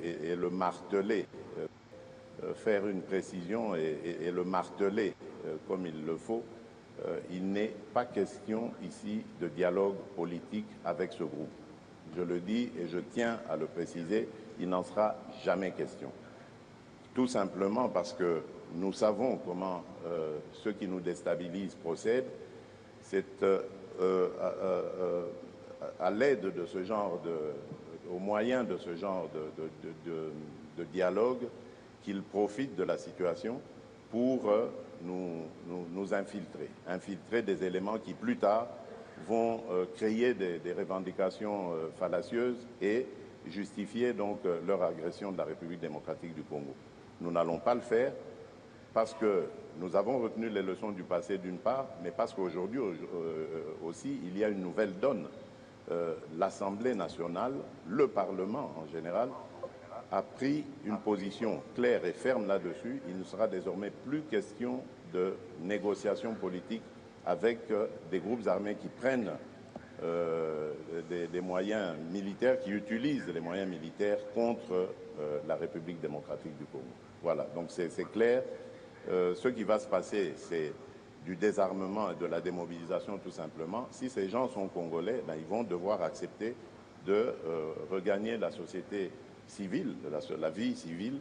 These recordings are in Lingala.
et le marteler, faire une précision et le marteler comme il le faut. Il n'est pas question ici de dialogue politique avec ce groupe. Je le dis et je tiens à le préciser, il n'en sera jamais question. Tout simplement parce que nous savons comment ceux qui nous déstabilisent procèdent. C'est à l'aide de ce genre au moyen de ce genre de dialogue qu'ils profitent de la situation pour nous infiltrer des éléments qui plus tard vont créer des revendications fallacieuses et justifier donc leur agression de la République démocratique du Congo. Nous n'allons pas le faire parce que nous avons retenu les leçons du passé d'une part, mais parce qu'aujourd'hui aussi il y a une nouvelle donne. L'Assemblée nationale, le Parlement en général, a pris une position claire et ferme là-dessus. Il ne sera désormais plus question de négociations politiques avec des groupes armés qui prennent des moyens militaires, qui utilisent les moyens militaires contre la République démocratique du Congo. Voilà, donc c'est clair. Ce qui va se passer, c'est du désarmement et de la démobilisation tout simplement. Si ces gens sont congolais, ben, ils vont devoir accepter de regagner la société civile, la vie civile,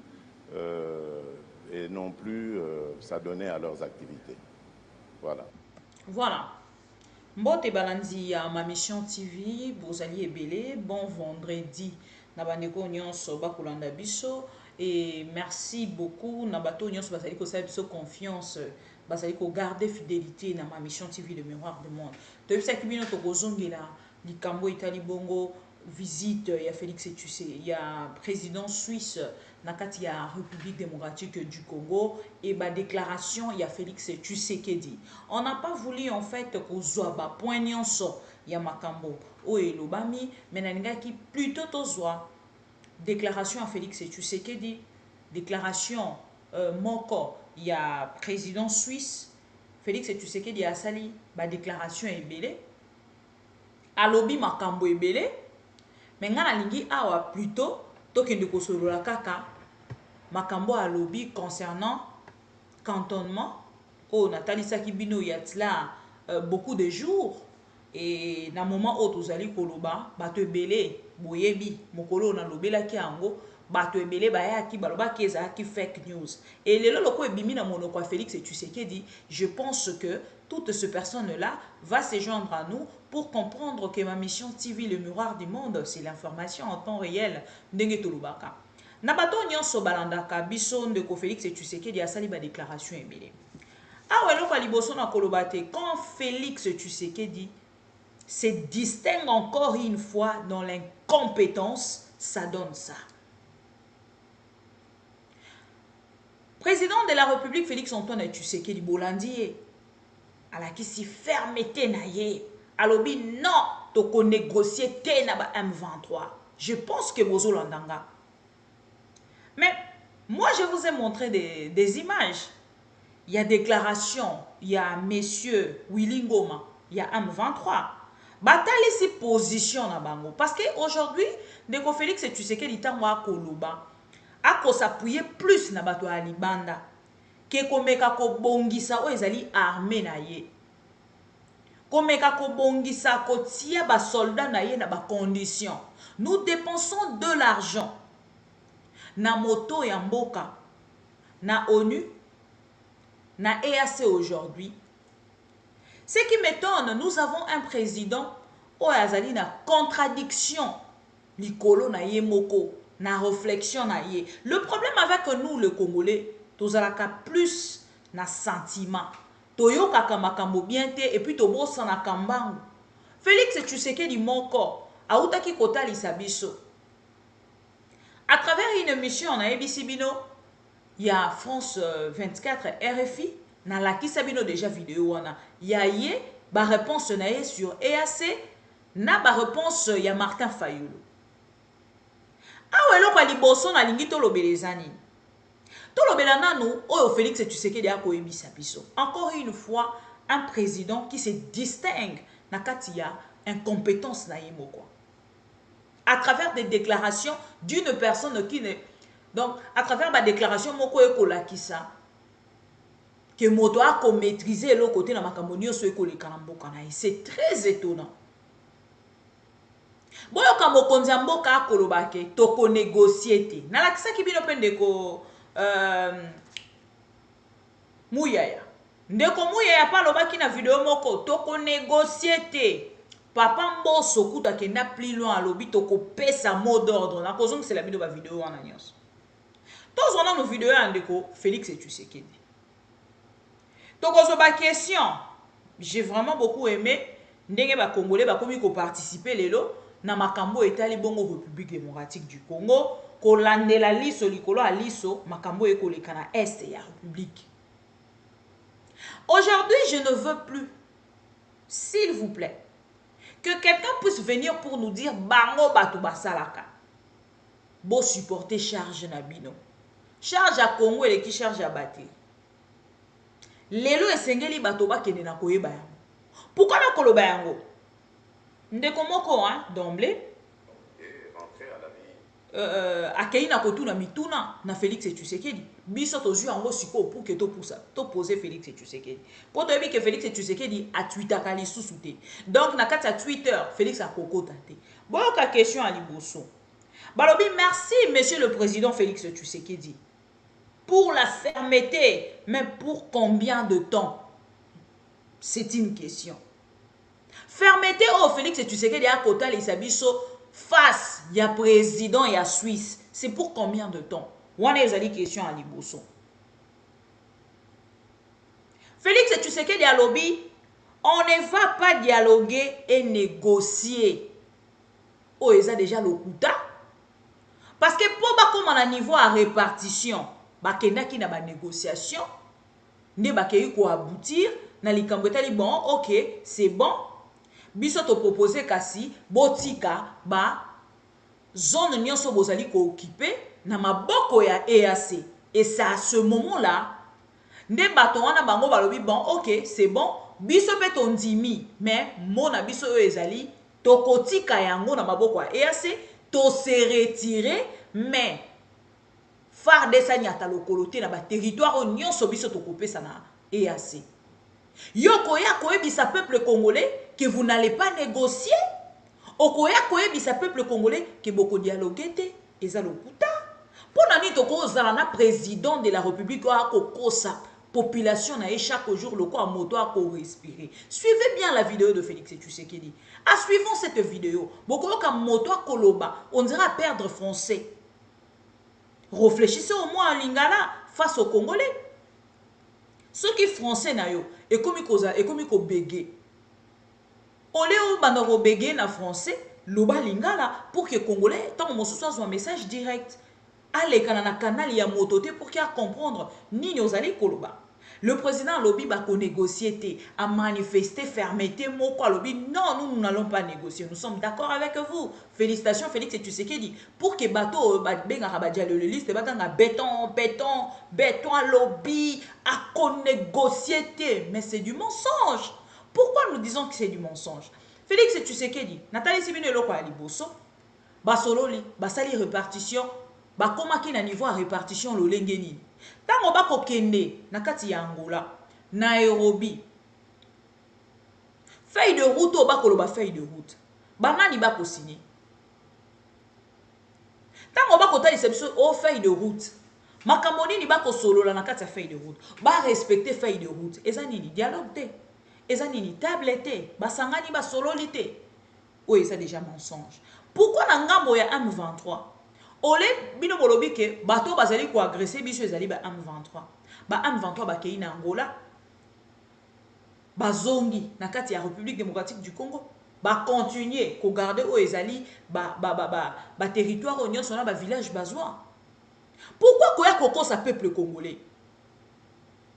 et non plus s'adonner à leurs activités. Voilà. Voilà. Mbote balandi ya ma mission TV, bozali ebele, bon vendredi. Na bandeko nyonso bakolanda biso et merci beaucoup na bato nyonso bazali ko sa biso confiance, bazali ko garder fidélité na ma mission TV le miroir du monde. To bisaki bino to kozongela likambo itali bongo visite ya Félix Tshisekedi, il y a président suisse na kati ya République démocratique du Congo et ba déclaration il y a Félix Tshisekedi. On n'a pas voulu en fait kozwa ba point nyonso ya makambo o elobami, mais nalingaki plutôt tozwa déclaration à Félix Tshisekedi, déclaration moko il y a président suisse Félix Tshisekedi asali ba déclaration ebele alobi makambo ebele. Mais nga nalingi awa plutôt tokende kosolola kaka makambo alobi concernant cantonnement o natalisaki bino yatila beaucoup de jours et na moment o tozali koloba bato ebele boyebi mokolo na lobelaki yango bato ebele bayaki balobaki ezalaki fake news et lelo loko ebimi na monoko ya Félix Tshisekedi, je pense que toute cette personne-là va se joindre à nous pour comprendre que ma mission TV, le miroir du monde, c'est l'information en temps réel. Ndenge tolobaka. Nabato nyonso balandaka biso ndeko Félix Tshisekedi asali ba déclaration ebele. Awa eloko liboso na kolobate quand Félix Tshisekedi se distingue encore une fois dans l'incompétence, ça donne ça. Président de la République Félix Antoine Tshisekedi Bolandi alakisi fermeté na ye alobi non toko négocier te na ba M23. Je pense que bozo landanga. Mais moi je vous ai montré des images. Il y a déclaration, il y a monsieur Willy Ngoma, il y a M23. Batali si position na bango parce que aujourd'hui ndeko Félix Tshisekedi tango akoloba ako s'appuyer plus na bato ya libanda ke komeka ko bongisa o ezali armée na ye komeka ko bongisa ko tia ba soldats na ye na ba conditions. Nous dépensons de l'argent na moto ya mboka na ONU na EAC aujourd'hui. Ce qui m'étonne, nous avons un président o azali na contradiction likolo na ye moko na réflexion na ye. Le problème avec nous le Congolais, tozalaka plus na sentiment. Toyokaka makambo bien te et puis tobosana kambangu. Félix Tshisekedi moko autaki kotalisa biso. À travers une émission na ABC Bino, il y a France 24 RFI na lakisa bino déjà vidéo wana. Ya ye ba réponse na ye sur EAC na ba réponse ya Martin Fayulu. Awa eloko liboso na lingi tolobeleza nini? Tolobela nanu oyo Félix Tshisekedi akoyebisa biso. Encore une fois, un président qui se distingue na kati ya incompétence na ye moko. à travers des déclarations d'une personne qui ne... Donc, à travers ma déclaration, moko ekola kisa, que moto a maîtriser le côté de ma camonio sur le kalamboka. C'est très étonnant. Boyo kamo konzambo ka kolobake, toko négocier te. Nalakisa ki bino pende ko Mouyaya. Ndeko Mouyaya pa lobaki na video moko, toko négocier te. Papa Mboso kuta ke na plus loin à l'obi toko pesa mot d'ordre. Na kozong c'est la vidéo ba vidéo wana nyos. Tous on a nos vidéos andeko Félix Tshisekedi. Toko zo ba question. J'ai vraiment beaucoup aimé ndenge ba Congolais ba komi ko participer lelo na makambo etali bongo République démocratique du Congo ko landela liso likolo a liso makambo ekoleka na est ya République. Aujourd'hui, je ne veux plus, s'il vous plaît, que quelqu'un puisse venir pour nous dire bango bato basalaka. Bo supporter charge nabino. Charge à Congo et qui charge à bâtir. Lelo esengeli bato ba kende na koyeba yango. Pourquoi na koloba yango? Ndeko moko hein d'emblée. Akei na kotuna mituna na Félix Tshisekedi. Biso tozu yango siko pour que to poussa to poser Félix Tshisekedi. Pour te dire que Félix Tshisekedi a Twitter kali sous-souté. Donc na kati Twitter Félix a kokota te. Boyoka question à liboso. Balobi merci monsieur le président Félix Tshisekedi pour la fermeté, mais pour combien de temps? C'est une question. Fermeté au Félix Tshisekedi à kota les sabiso face ya président ya Suisse. C'est pour combien de temps? Wana ezali question à liboso. Félix Tshisekedi a lobby, on ne va pas dialoguer et négocier. Oh, ils ont déjà le kuta. Parce que pour ba comme à niveau à répartition, ba kenda ki na ba négociation, ne ba ke ko aboutir na likambo tali bon, OK, c'est bon. Biso to proposer kasi botika ba zone nyonso bozali ko occuper na maboko ya EAC. Et c'est à ce moment-là, nde bato wana bango balobi bon, OK, c'est bon. Biso pe tondimi, mais mona biso ezali tokotika yango na maboko ya EAC, to se retirer, mais phare de sa nyata lokolote na ba territoire nyonso biso tokopesa na EAC. Yokoya koyebisa peuple congolais que vous n'allez pas négocier. Okoya koyebisa peuple congolais que boko dialoguer te eza lokuta. Pona ni toko zala na président de la République a kokosa population na chaque jour le quoi moto a ko respirer. Suivez bien la vidéo de Félix Tshisekedi. En suivant cette vidéo, boko ka moto a koloba, on dira perdre français. Réfléchissez au moins en lingala face aux Congolais. Ceux qui français na yo et comme ko bégué. Olé ou bandoro bégué na français, loba lingala pour que Congolais tant mon soit un message direct. Allez kanana canal ya mototé pour qu'il comprendre ni nos allez koloba. Le président lobby ba ko négocier a manifesté fermeté moko lobby non nous n'allons pas négocier nous sommes d'accord avec vous. Félicitations Félix Tshisekedi pour que bateau benga rabadia le liste batanga béton lobby a ko négocier mais c'est du mensonge. Pourquoi nous disons que c'est du mensonge? Félix Tshisekedi Nathalie Sibine loko ya liboso basololi basali répartition bakomaki na niveau à répartition lolenge nini. Tango bako kende na kati ya Angola, Nairobi. Feuille de route o bako loba feuille de route. Banani bako signé. Tango bako tali biso o feuille de route. Makambo nini bako solola na kati ya feuille de route. Ba respecter feuille de route. Eza nini dialogue te. Eza nini table te. Basangani ba sololi te. Oui, c'est déjà mensonge. Pourquoi na ngambo ya M23? Olé bino bolobi ke bato bazali ko agresser biso ezali ba M23. Ba M23 ba kei na Angola. Bazongi na kati ya République démocratique du Congo. Ba continuer ko garder o ezali ba territoire onyon sona ba village bazoa. Pourquoi koya koko sa peuple congolais?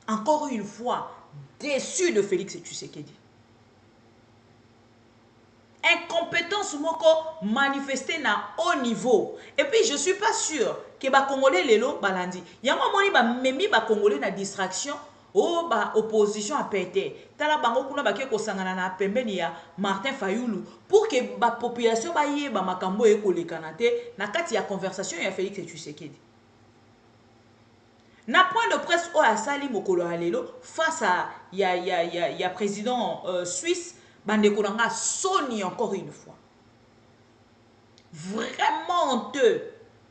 Encore une fois déçu de Félix Tshisekedi. Incompétence moko manifestée na haut niveau. Et puis je suis pas sûr que ba congolais lelo balandi. Yango moni ba memi ba congolais na distraction oh ba opposition a pété tala bango kuna ba ke ko sangana na pembeni ya Martin Fayulu pour que ba population ba yeba makambo e kolekana te na kati ya conversation ya Félix Tshisekedi na point de presse o asali mokolo alelo face à ya président suisse bande konanga soni encore une fois vraiment honteux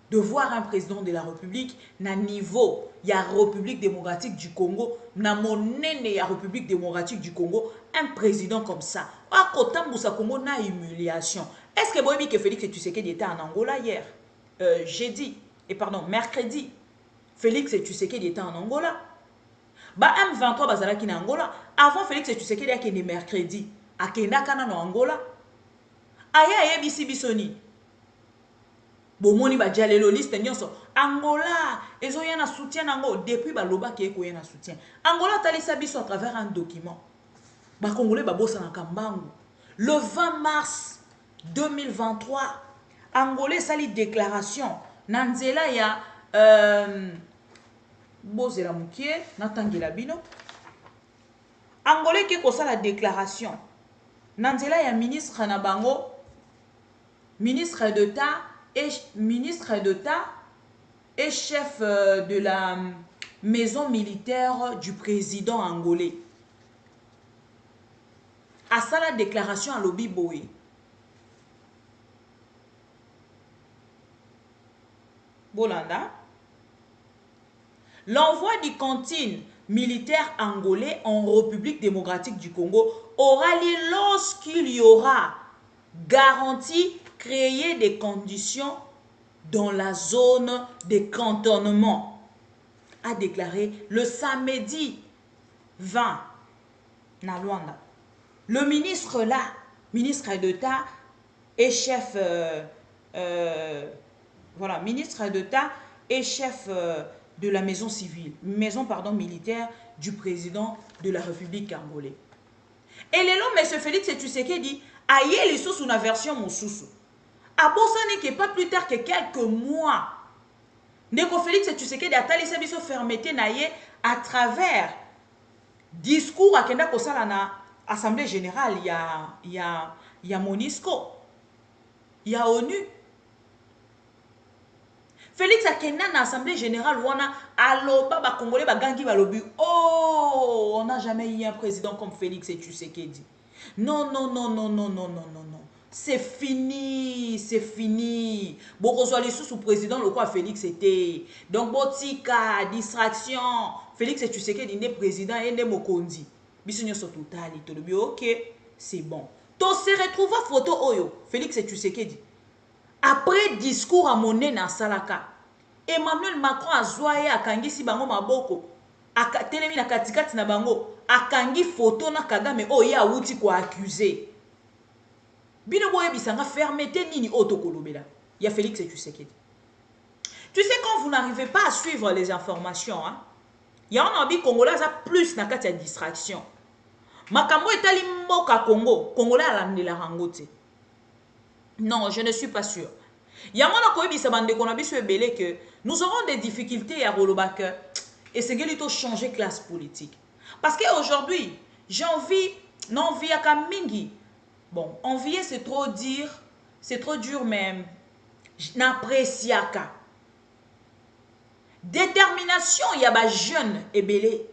de voir un président de la République na niveau ya République démocratique du Congo na monene ya République démocratique du Congo un président comme ça a kotambusa Congo na humiliation. Est-ce que boyebi que Félix Tshisekedi était en Angola hier mercredi Félix Tshisekedi était en Angola ba M23 bazalaki na Angola avant Félix Tshisekedi akende mercredi akenda kana no Angola aya yebisi bisoni bomoni ba jalelo liste nyonso Angola ezo yana soutien nango depuis ba loba ke ko yana soutien Angola talisa biso à travers un document ba congolais ba bossa na kambangu le 20 mars 2023 Angolais sali déclaration na nzela ya bozela mukie natangela bino Angolais ke ko sala déclaration na nzela ya ministre na bango ministre d'État et chef de la maison militaire du président angolais. À ça la déclaration à Lobi Boé. Bolanda. L'envoi du contingent militaire angolais en République démocratique du Congo aura lieu lorsqu'il y aura garantie créer des conditions dans la zone de cantonnement, a déclaré le samedi 20 na Luanda. Le ministre d'État et chef ministre d'État et chef de la maison militaire du président de la République congolaise. Et le M. Félix Tshisekedi a eu sous une version mosusu. Abosani que pas plus tard que quelques mois, Ndeko Félix Tshisekedi a talissé biso fermeté naye à travers discours à kenda kosala na assemblée générale ya MONUSCO, ya ONU. Félix akenda na assemblée générale wana aloba ba congolais ba gangi ba lobi oh on n'a jamais eu un président comme Félix Tshisekedi. Non. C'est fini, c'est fini. Bokozwa les sous président le quoi Félix était. Donc botika distraction. Félix Tshisekedi n'est président et n'est mokondi. Bisonyo so totali to lobi OK, c'est bon. To se retrouve photo oyo Félix Tshisekedi. Après discours à monnaie na salaka. Emmanuel Macron azwaye akangisi bango maboko. Telemi na katikati na bango. Akangi photo na Kagame oye awuti ko accusé. Bino boye bisanga fermeté nini otokolobela. Il y a Félix Tshisekedi. Tu sais quand vous n'arrivez pas à suivre les informations, hein? Il y a un ambi congolais a plus na kati ya distraction. Makambo etali mboka Congo, congolais alandela rangote. Non, je ne suis pas sûr. Il y a un koyebi sa bande qu'on a biso ebele que nous aurons des difficultés à Rolobak et c'est qu'il changer classe politique. Parce qu'aujourd'hui, j'ai envie, non, via Kamingi. Bon, envier c'est trop dire, c'est trop dur même. N'apprécie pas. Détermination, il y a des jeunes et belé.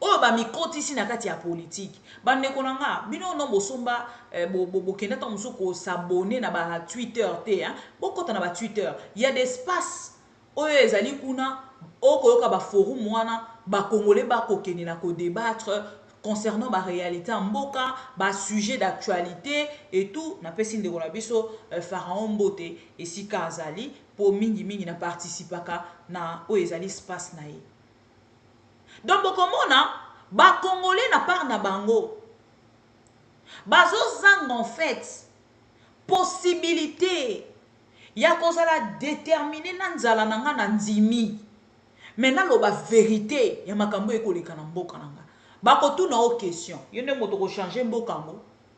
Oh, bah, mi compte ici na kati ya politique. Bande konanga, bino no bosomba, bo kenata musoko s'abonner na ba Twitter te, hein. Boko na ba Twitter, il y a des espaces. Oh, ezali kuna, okoyoka ba forum wana, ba congolais ba kokeni na ko débattre concernant la réalité en mboka, ba sujet d'actualité et tout. Na pesi ndeko na biso Pharaon Mbote et Sika Azali pour mingi na participaka na o ezali espace na ye. Donc bokomona ba congolais na part na bango. Bazo zang en fait possibilité ya kozala déterminer na nzala nanga na ndimi. Maintenant lo ba vérité ya makambo ekoleka na mboka nanga. Bakotuna aux questions.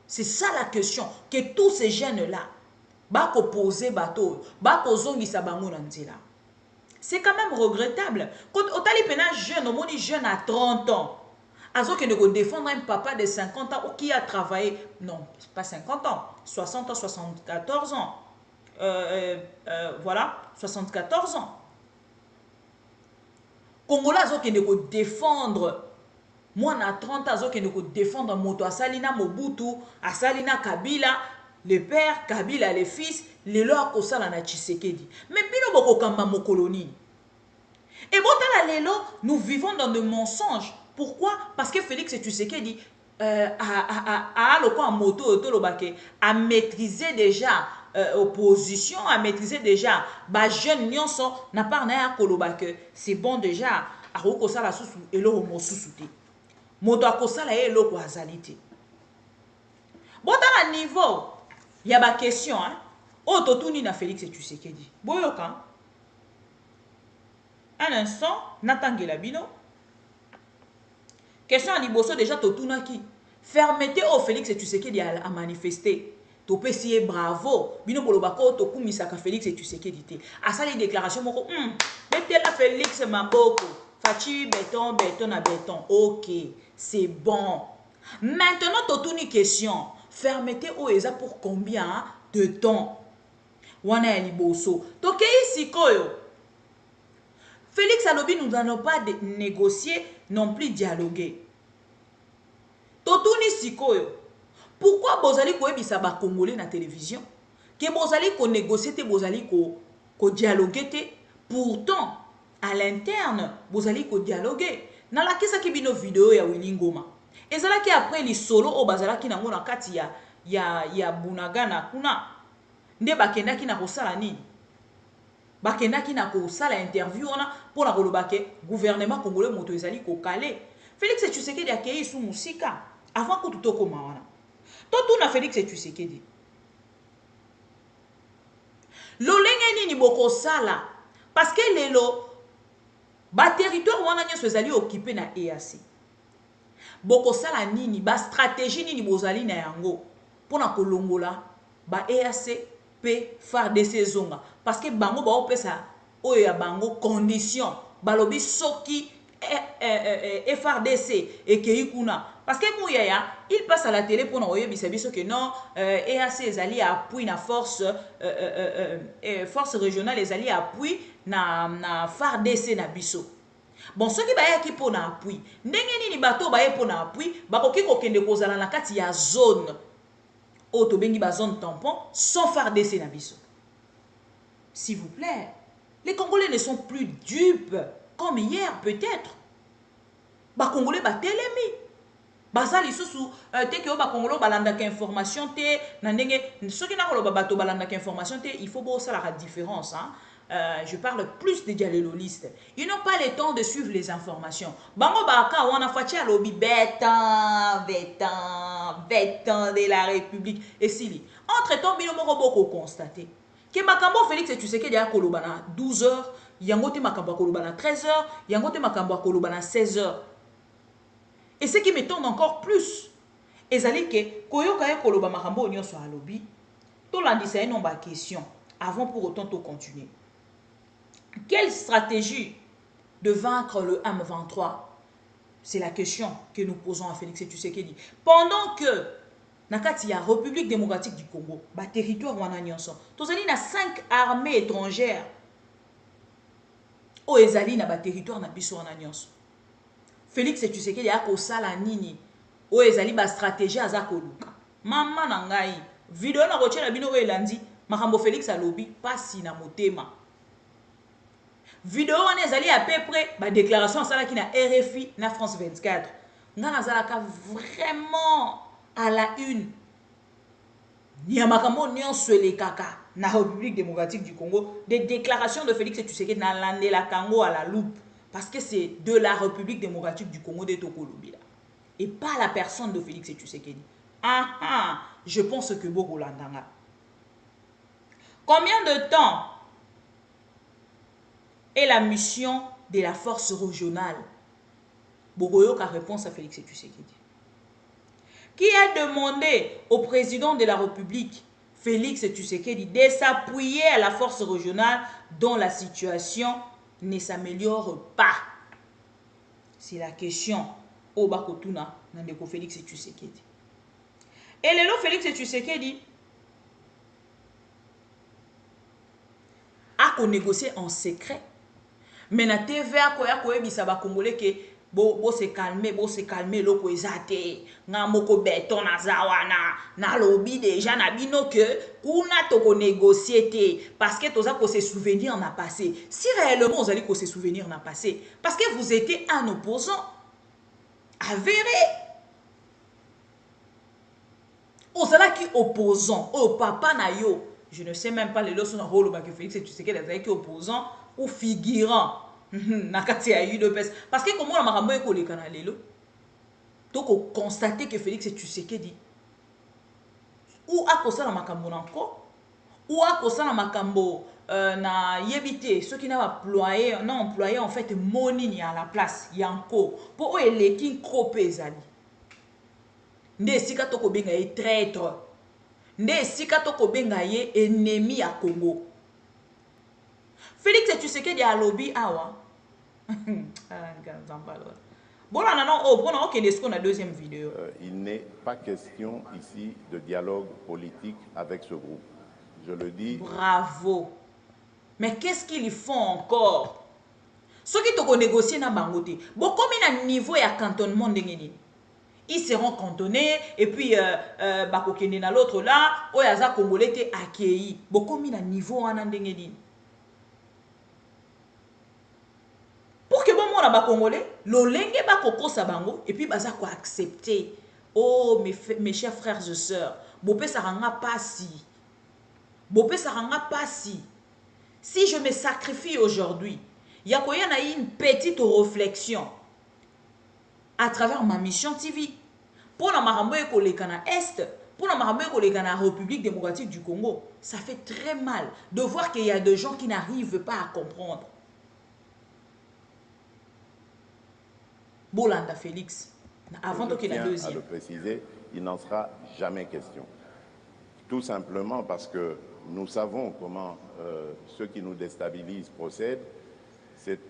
C'est ça la question que tous ces jeunes là bako poser bateau, bako zongi sa bango na nzela. C'est quand même regrettable. Quand on est jeune, on est jeune à 30 ans. Azo qui ne défendre un papa de 50 ans ou qui a travaillé, non, pas 50 ans, 60 ans, 74 ans. Voilà, 74 ans. Congolais azo qui ne défendre, moi na 30 ans, azo qui ne défendre Moto Asalina Mobutu, Asalina Kabila, le père, Kabila, le fils, le loi Kosala na Tshisekedi. Mais bino boko kamba mo colonie. Et bon, lelo, nous vivons dans des mensonges. Pourquoi? Parce que Félix Tshisekedi a maîtrisé déjà opposition, a maîtrisé déjà ba jeune nyonso n'a pas na kolobake. C'est bon déjà a kosala susu elo mo susute. Moto akosala elo ko azalite. Bon dans le niveau, il y a ba question hein. Ototuni na Félix Tshisekedi. Boyoka. Un instant, Natangela Bino. Question à Liboso déjà totunaki. Fermeté au Félix Tshisekedi à manifester. Topesi bravo. Bino bolobako tokumisaka Félix Tshisekedi te. À ça les déclarations moko betela Félix Maboko. Fachi béton béton à béton. OK, c'est bon. Maintenant totuni question. Fermeté au eza pour combien de temps? Wana Liboso. Tokei sikoyo. Félix Alobi, nous n'allons pas négocier, non plus dialoguer. Totuni sikoyo. Pourquoi bozali ko ebisa ba Congolais na télévision? Que bozali ko négocier te, bozali ko dialoguer te. Pourtant, à l'interne, bozali ko dialoguer. Na la kisa ki bino vidéo ya Willy Ngoma. Ezala ki après li solo o bazala ki nango na kati ya Bunagana kuna. Nde bakenda ki na kosala nini? Bakendaki na kosala interview ona pour la kolobake gouvernement congolais moto ezali ko calé. Félix Tshisekedi akei sou musika avant ko tutoko mawana. Toto na Félix Tshisekedi. Lolenge nini boko sala parce que lelo ba territoire wana nyoso ezali occupé na EAC. Boko sala nini ba stratégie nini bozali na yango pour na kolongola ba EAC pe FARDC zonga parce que bango ba opesa oyo ya bango condition balobi soki FARDC ekei kuna parce que mouyaya il passe à la télé pour na oyebisa biso que non EAC ezali appui na force régionale ezali appui na FARDC na biso. Bon soki bayaki po na appui ndenge nini bato baye po na appui bakoki kokende kozala na kati ya zone Auto bengi ba zone tampon sans FARDC na biso. S'il vous plaît, les Congolais ne sont plus dupes comme hier peut-être. Ba Congolais ba telemi. Bazali susu te ke ba Congolais balanda ka information te na ndenge soki na koloba bato balanda ka information te, il faut bo ça la différence hein. Je parle plus des dialoguistes. Ils n'ont pas le temps de suivre les informations. Bango baka wana fachi alobi bétan de la République. Et si entre-temps bino moko boko constater que makambo Félix Tshisekedi a kolobana 12h, yango te makambo kolobana 13h, yango te makambo kolobana 16h. Et ce qui m'étonne encore plus, ezali ke koyoka ya koloba makambo nyonso alobi, to landisa eno ba question avant pour autant to continuer. Quelle stratégie de vaincre le M23? C'est la question que nous posons à Félix Tshisekedi. Pendant que nakati ya République démocratique du Congo, ba territoire wana nyonso, tozali na 5 armées étrangères. O ezali na ba territoire na biso wana nyonso. Félix Tshisekedi a kosala nini? O ezali ba stratégie azako luka. Mama na ngai, vidéo na rochela bino o elandi, makambo Félix alobi pasi na motema. Vidéo wana ezali à peu près ba déclaration sala ki na RFI na France 24. Ngana zalaka vraiment à la une. Ni makambo nyonso elekaka na République démocratique du Congo, des déclarations de Félix Tshisekedi na landela Congo à la loupe parce que c'est de la République démocratique du Congo de Tokolobi là et pas la personne de Félix Tshisekedi. Je pense que beaucoup l'entendra. Combien de temps est la mission de la force régionale? Bogoyo a réponse à Félix Tshisekedi. Qui a demandé au président de la République, Félix Tshisekedi, de s'appuyer à la force régionale dans la situation ne s'améliore pas. C'est la question. Obakotuna, Nandeko Félix Tshisekedi. Et le Félix Tshisekedi a qu'on négocier en secret. Mais na TVA koya bisa ba congolais que bo se calmer loko ezate nga moko beton na zawana na lobby déjà na bino que kuna to ko négocier te parce que toza ko se souvenir na passé. Si réellement vous allez ko se souvenir na passé parce que vous étiez un opposant avéré. Osala qui opposant au papa na yo, je ne sais même pas les leçons na rôle que Félix et tu sais qu'elle est opposant ou figurant. Nakati a eu de pèse. Parce que comment la marambo est collé canalelo. Donc on constate que Félix et tu sais qu'elle dit. Ou à cause de la makambo encore. Ou à cause de la makambo na yebité. Ceux qui n'ont employé en fait money à la place. Yanko. Pour eux les qui cropé zali. Nde sika toko benga ye traître. Nde sika toko benga ye ennemi à Congo. Félix et tu sais qu'elle dit à lobby awa. Bon, on a la deuxième vidéo. Il n'est pas question ici de dialogue politique avec ce groupe. Je le dis. Bravo. Mais qu'est-ce qu'ils font encore? Ceux qui ont négocié dans Bangote, bon, comme il y a un niveau et un cantonnement, ils seront cantonnés et puis bakokende na l'autre là, oyaza congolais te accueilli. Bon, comme il y a un niveau en andengedine. Pour que bon monde ba congolais, l'olenge ba koko sabango et puis baza ko accepter. Oh mes chers frères et sœurs, bopé saranga pasi. Bopé saranga pasi. Si je me sacrifie aujourd'hui, il y a une petite réflexion à travers ma mission TV. Pour la marambo ekolekana Est, pour la marambo ekolekana République démocratique du Congo, ça fait très mal de voir qu'il y a des gens qui n'arrivent pas à comprendre. Bolanda Félix, avant qu'il y ait la deuxième. À le préciser, il n'en sera jamais question. Tout simplement parce que nous savons comment ceux qui nous déstabilisent procèdent. C'est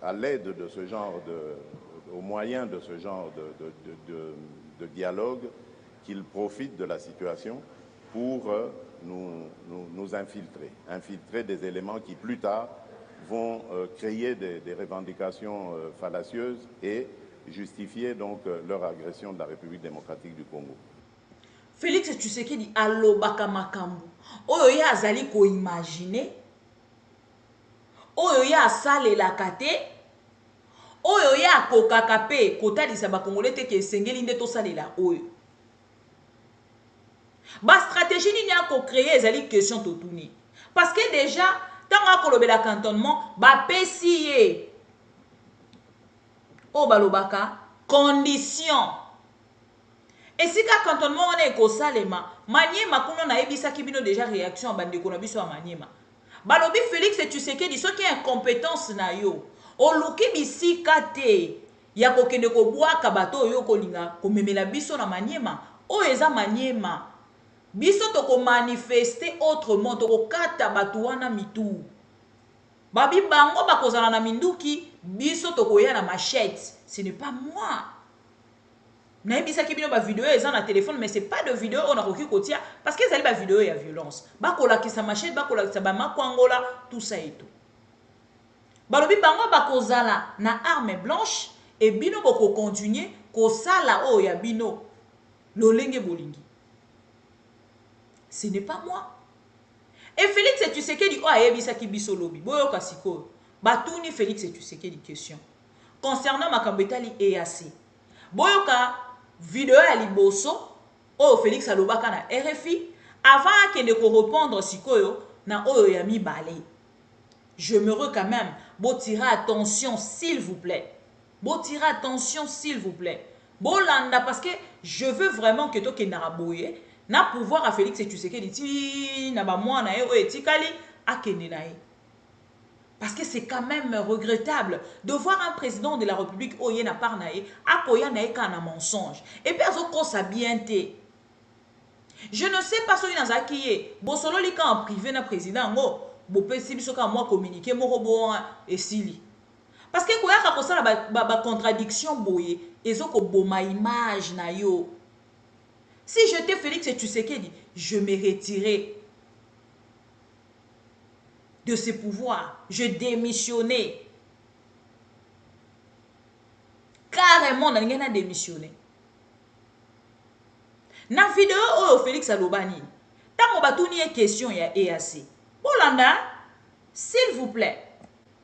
à l'aide de ce genre au moyen de ce genre de dialogue qu'ils profitent de la situation pour nous infiltrer des éléments qui plus tard vont créer des revendications fallacieuses et justifier donc leur agression de la République démocratique du Congo. Félix Tshisekedi alobaka makambo oyo ya azali ko imaginer oyo ya asalelaka te oyo ya akokaka pe kotalisa bakongolais te ke esengeli nde tosalela oyo bastratégie nini akocréer ezali question totuni parce que déjà ntango akolobela cantonnement bapesi ye oyo balobaka condition esika cantonnement wana ekosalema Maniema kuno na ebisaki bino déjà réaction bandeko na biso ya Maniema balobi Félix Tshisekedi soki incompétence na yo oluki bisika te ya kokende kobwaka bato oyo kolinga komemela biso na Maniema oyo eza Maniema biso toko manifester autrement toko kata bato wana mitu babi bango bakozala na minduki biso toko ya na machette ce n'est pas moi. Naibisaki bino ba vidéo eza na téléphone mais c'est pas de vidéo on a koki kotia parce que ezali ba vidéo ya violence bakola kisa machette bakola kisa ba makwangola tout ça et tout balobi bango bakozala na arme blanche et bino boko continuer ko sala o ya bino lolenge bolingi ce n'est pas moi. Et Félix Tshisekedi o ayebisaki biso lobi boyoka siko batuni Félix Tshisekedi question concernant makambo etali EAC boyoka vidéo ya liboso oyo Félix alobaka na RFI avant akende ko répondre sikoyo na oyo ya mibale. Je me re quand même bo tirer attention s'il vous plaît. Bo tirer attention s'il vous plaît. Bolanda parce que je veux vraiment que to kendara boye na pouvoir à Félix Tshisekedi ti na ba mwana e o etikali akende na e. Parce que c'est quand même regrettable de voir un président de la République oye na parnae akoya na eka mensonge et puis azoko sa bienté. Je ne sais pas si nazaki ye bosolo lika en privé na président ngo bopesi biso ka moi communiquer moko bo esili parce que koyaka kosala ba contradiction boye ezoko boma image na yo. Si j'étais Félix Tshisekedi, je me retirais de ce pouvoir, je démissionnais. Carrément, na ngena démissionné. Na vidéo oyo Félix Alobani, tango batuni e question ya EAC. Bolanda, s'il vous plaît.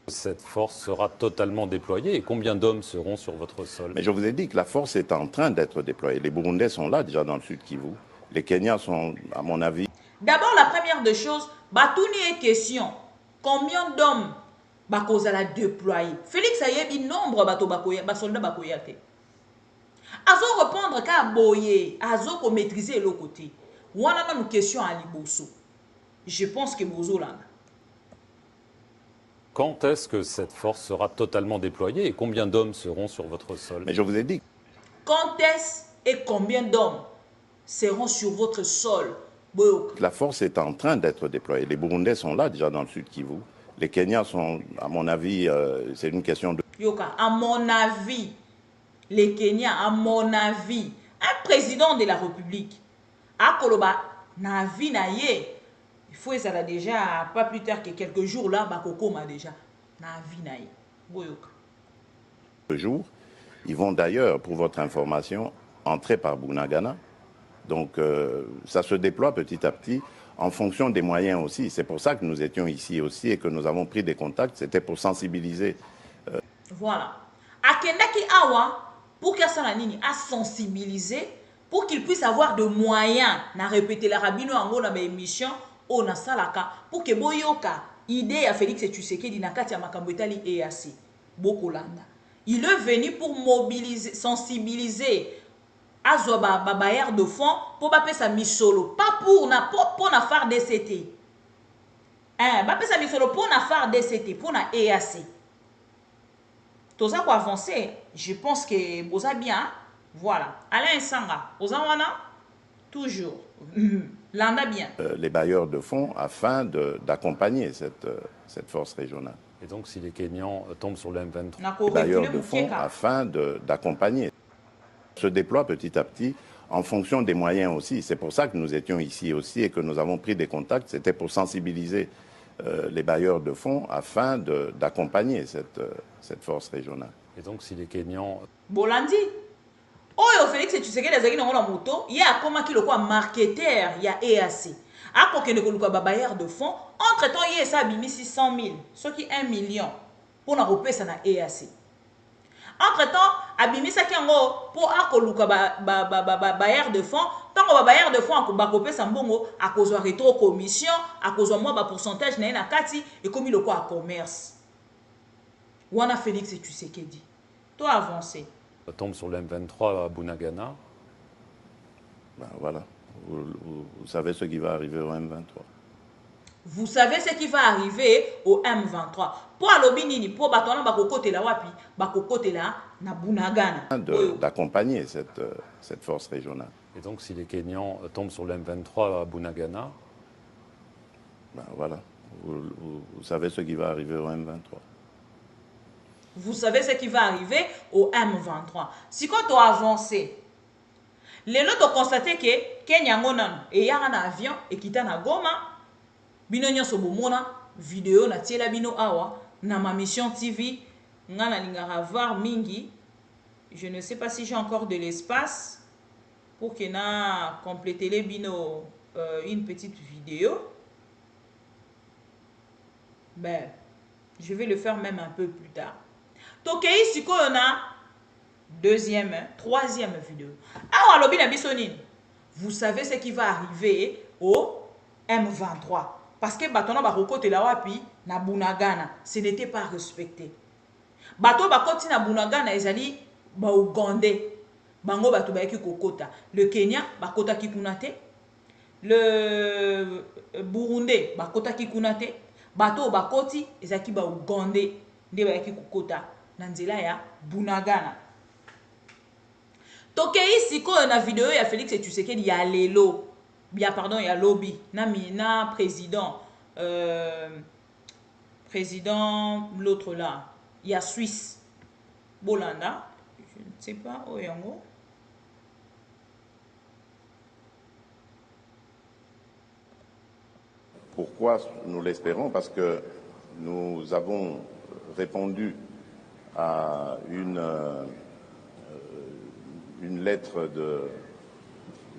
Cette force sera totalement déployée et combien d'hommes seront sur votre sol? Mais je vous ai dit que la force est en train d'être déployée. Les Burundais sont là déjà dans le sud Kivu. Les Kenyans sont, à mon avis... D'abord, la première des choses, batuni e question. Combien d'hommes bakozala déployer? Félix ayebi nombre bato bakoya, basoldat bakoya te. Azo répondre ka boye, azo ko maîtriser le côté. Wana na une question à liboso. Je pense que bozolanda. Quand est-ce que cette force sera totalement déployée et combien d'hommes seront sur votre sol? Mais je vous ai dit. Quand est-ce et combien d'hommes seront sur votre sol? La force est en train d'être déployée. Les Burundais sont là déjà dans le sud Kivu. Les Kenyans sont, à mon avis, c'est une question de... Yoka, à mon avis, les Kenyans, à mon avis, un président de la République, à Koloba, na vie na ye, il faut ça là déjà, pas plus tard que quelques jours là, Bakoko m'a déjà, na vie na ye. Boyoka. Jour, ils vont d'ailleurs, pour votre information, entrer par Bunagana. Donc, ça se déploie petit à petit en fonction des moyens aussi. C'est pour ça que nous étions ici aussi et que nous avons pris des contacts. C'était pour sensibiliser. Voilà. Akendaki awa, pour qu'il y à sensibiliser, pour qu'il puisse avoir de moyens, na répéter la rabino ango na émission, o na salaka, pour que boyoka, idée à Félix Tshisekedi na kati ya makambo etali EAC, bokolanda. Il est venu pour mobiliser, sensibiliser, azo ba bailleur de fonds pour ba pesa misolo, pas pour na faire DCT. Hein, ba pesa misolo pour na faire DCT, pour na EAC. Tout ça pour avancer, je pense que vous avez bien. Voilà. Alain Sanga, vous avez toujours. L'anda bien. Les bailleurs de fonds afin d'accompagner cette force régionale. Et donc si les Kenyans tombent sur le M23? Les bailleurs de fonds afin d'accompagner. Se déploie petit à petit en fonction des moyens aussi. C'est pour ça que nous étions ici aussi et que nous avons pris des contacts. C'était pour sensibiliser les bailleurs de fonds afin d'accompagner cette force régionale. Et donc si les Kenyans... Bolandi, Oyo Félix Tshisekedi azaki na moto, il y a comme qui le quoi marketeur, il y a EAC. A ko kene ko luka bailleur de fonds, entre-temps il y a ça bimi 600 000, ce qui 1 million pour na repesa na EAC. Entre-temps, abimisa kiango pour akoluka bailleur de fonds, tant que bailleur de fonds bakope sambongo akozwa rétro commission, akozwa moi ba pourcentage na kati et comme le quoi commerce. Wana Félix Tshisekedi. Toi avancé. Tombe sur le M23 à Bunagana. Ben voilà. Vous savez ce qui va arriver au M23. Vous savez ce qui va arriver au M23. Pour Alobinini, pour Batona Bakokote la Wapi, Bakokote la na Bunagana. D'accompagner cette force régionale. Et donc si les Kenyans tombent sur le M23 à Bunagana. Ben voilà. Vous savez ce qui va arriver au M23. Vous savez ce qui va arriver au M23. Si quand on avance, les autres ont constaté que Kenya ngonan et yara na avion et kita na Goma, bino nyonso bomona vidéo na tiela bino awa na ma mission TV ngana lingara voir mingi. Je ne sais pas si j'ai encore de l'espace pour que na compléter les bino une petite vidéo. Ben, je vais le faire même un peu plus tard. Tokei siko on a deuxième, troisième vidéo. Ah, alobi na bisonine. Vous savez ce qui va arriver au M23 parce que batona bakokote la wapi na Bunagana, ce n'était pas respecté. Bato bakoti na Bunagana ezali ba Ougandais. Bango bato bayaki kokota. Le Kenya bakota kikunate. Le Burundi bakota kikunate. Bato bakoti ezaki ba Ougandais nde bayaki kokota. Nanzela ya Bunagana. Tokei siko na vidéo ya Félix Tshisekedi ya lelo. Bien pardon ya lobby na président président, l'autre là, il y a Suisse, Bolanda, je ne sais pas, Oyango. Pourquoi nous l'espérons? Parce que nous avons répondu à une lettre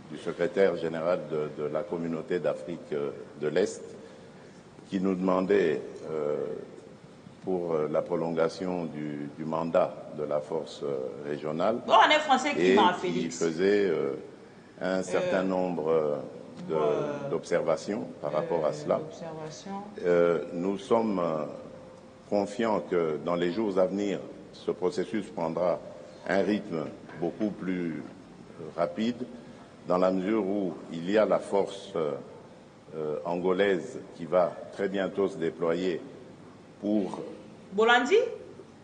du secrétaire général de la communauté d'Afrique de l'Est qui nous demandait pour la prolongation du mandat de la force régionale et qui faisait un certain nombre d'observations par rapport à cela. Nous sommes confiants que dans les jours à venir, ce processus prendra un rythme beaucoup plus rapide, dans la mesure où il y a la force angolaise qui va très bientôt se déployer pour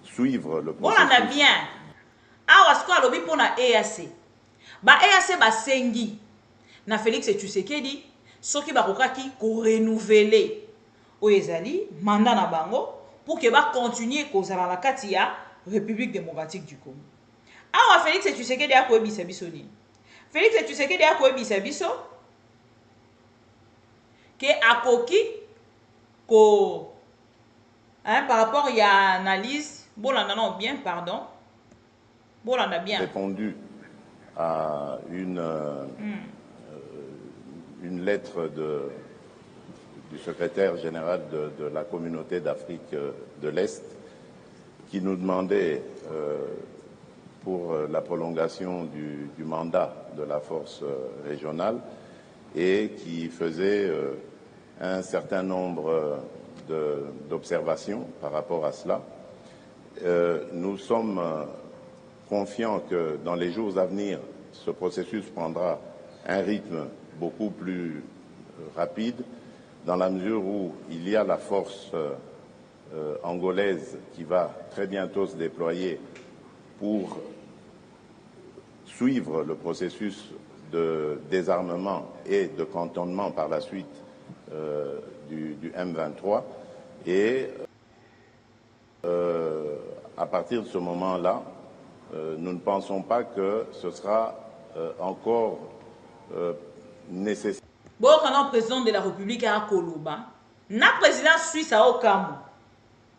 suivre le processus. Bolanda bien. Awa siko alobi pona EAC. Ba EAC ba sengi na Félix Tshisekedi soki ba kokaki ko renouveler oyezali mandat na bango pour que ba continuer kozala na kati ya République démocratique du Congo. Awa Félix Tshisekedi akoyebisa biso nini? Félix Tshisekedi akoyebisa biso que akoki ko par rapport il y a analyse Bolanda non bien pardon Bolanda bien répondu à une lettre du secrétaire général de la communauté d'Afrique de l'Est qui nous demandait pour la prolongation du mandat de la force régionale et qui faisait un certain nombre d'observations par rapport à cela. Nous sommes confiants que dans les jours à venir, ce processus prendra un rythme beaucoup plus rapide, dans la mesure où il y a la force angolaise qui va très bientôt se déployer pour suivre le processus de désarmement et de cantonnement par la suite du M23 et à partir de ce moment-là, nous ne pensons pas que ce sera encore nécessaire. Bon, quand le président de la République a Koloba, na président suisse à Okamu,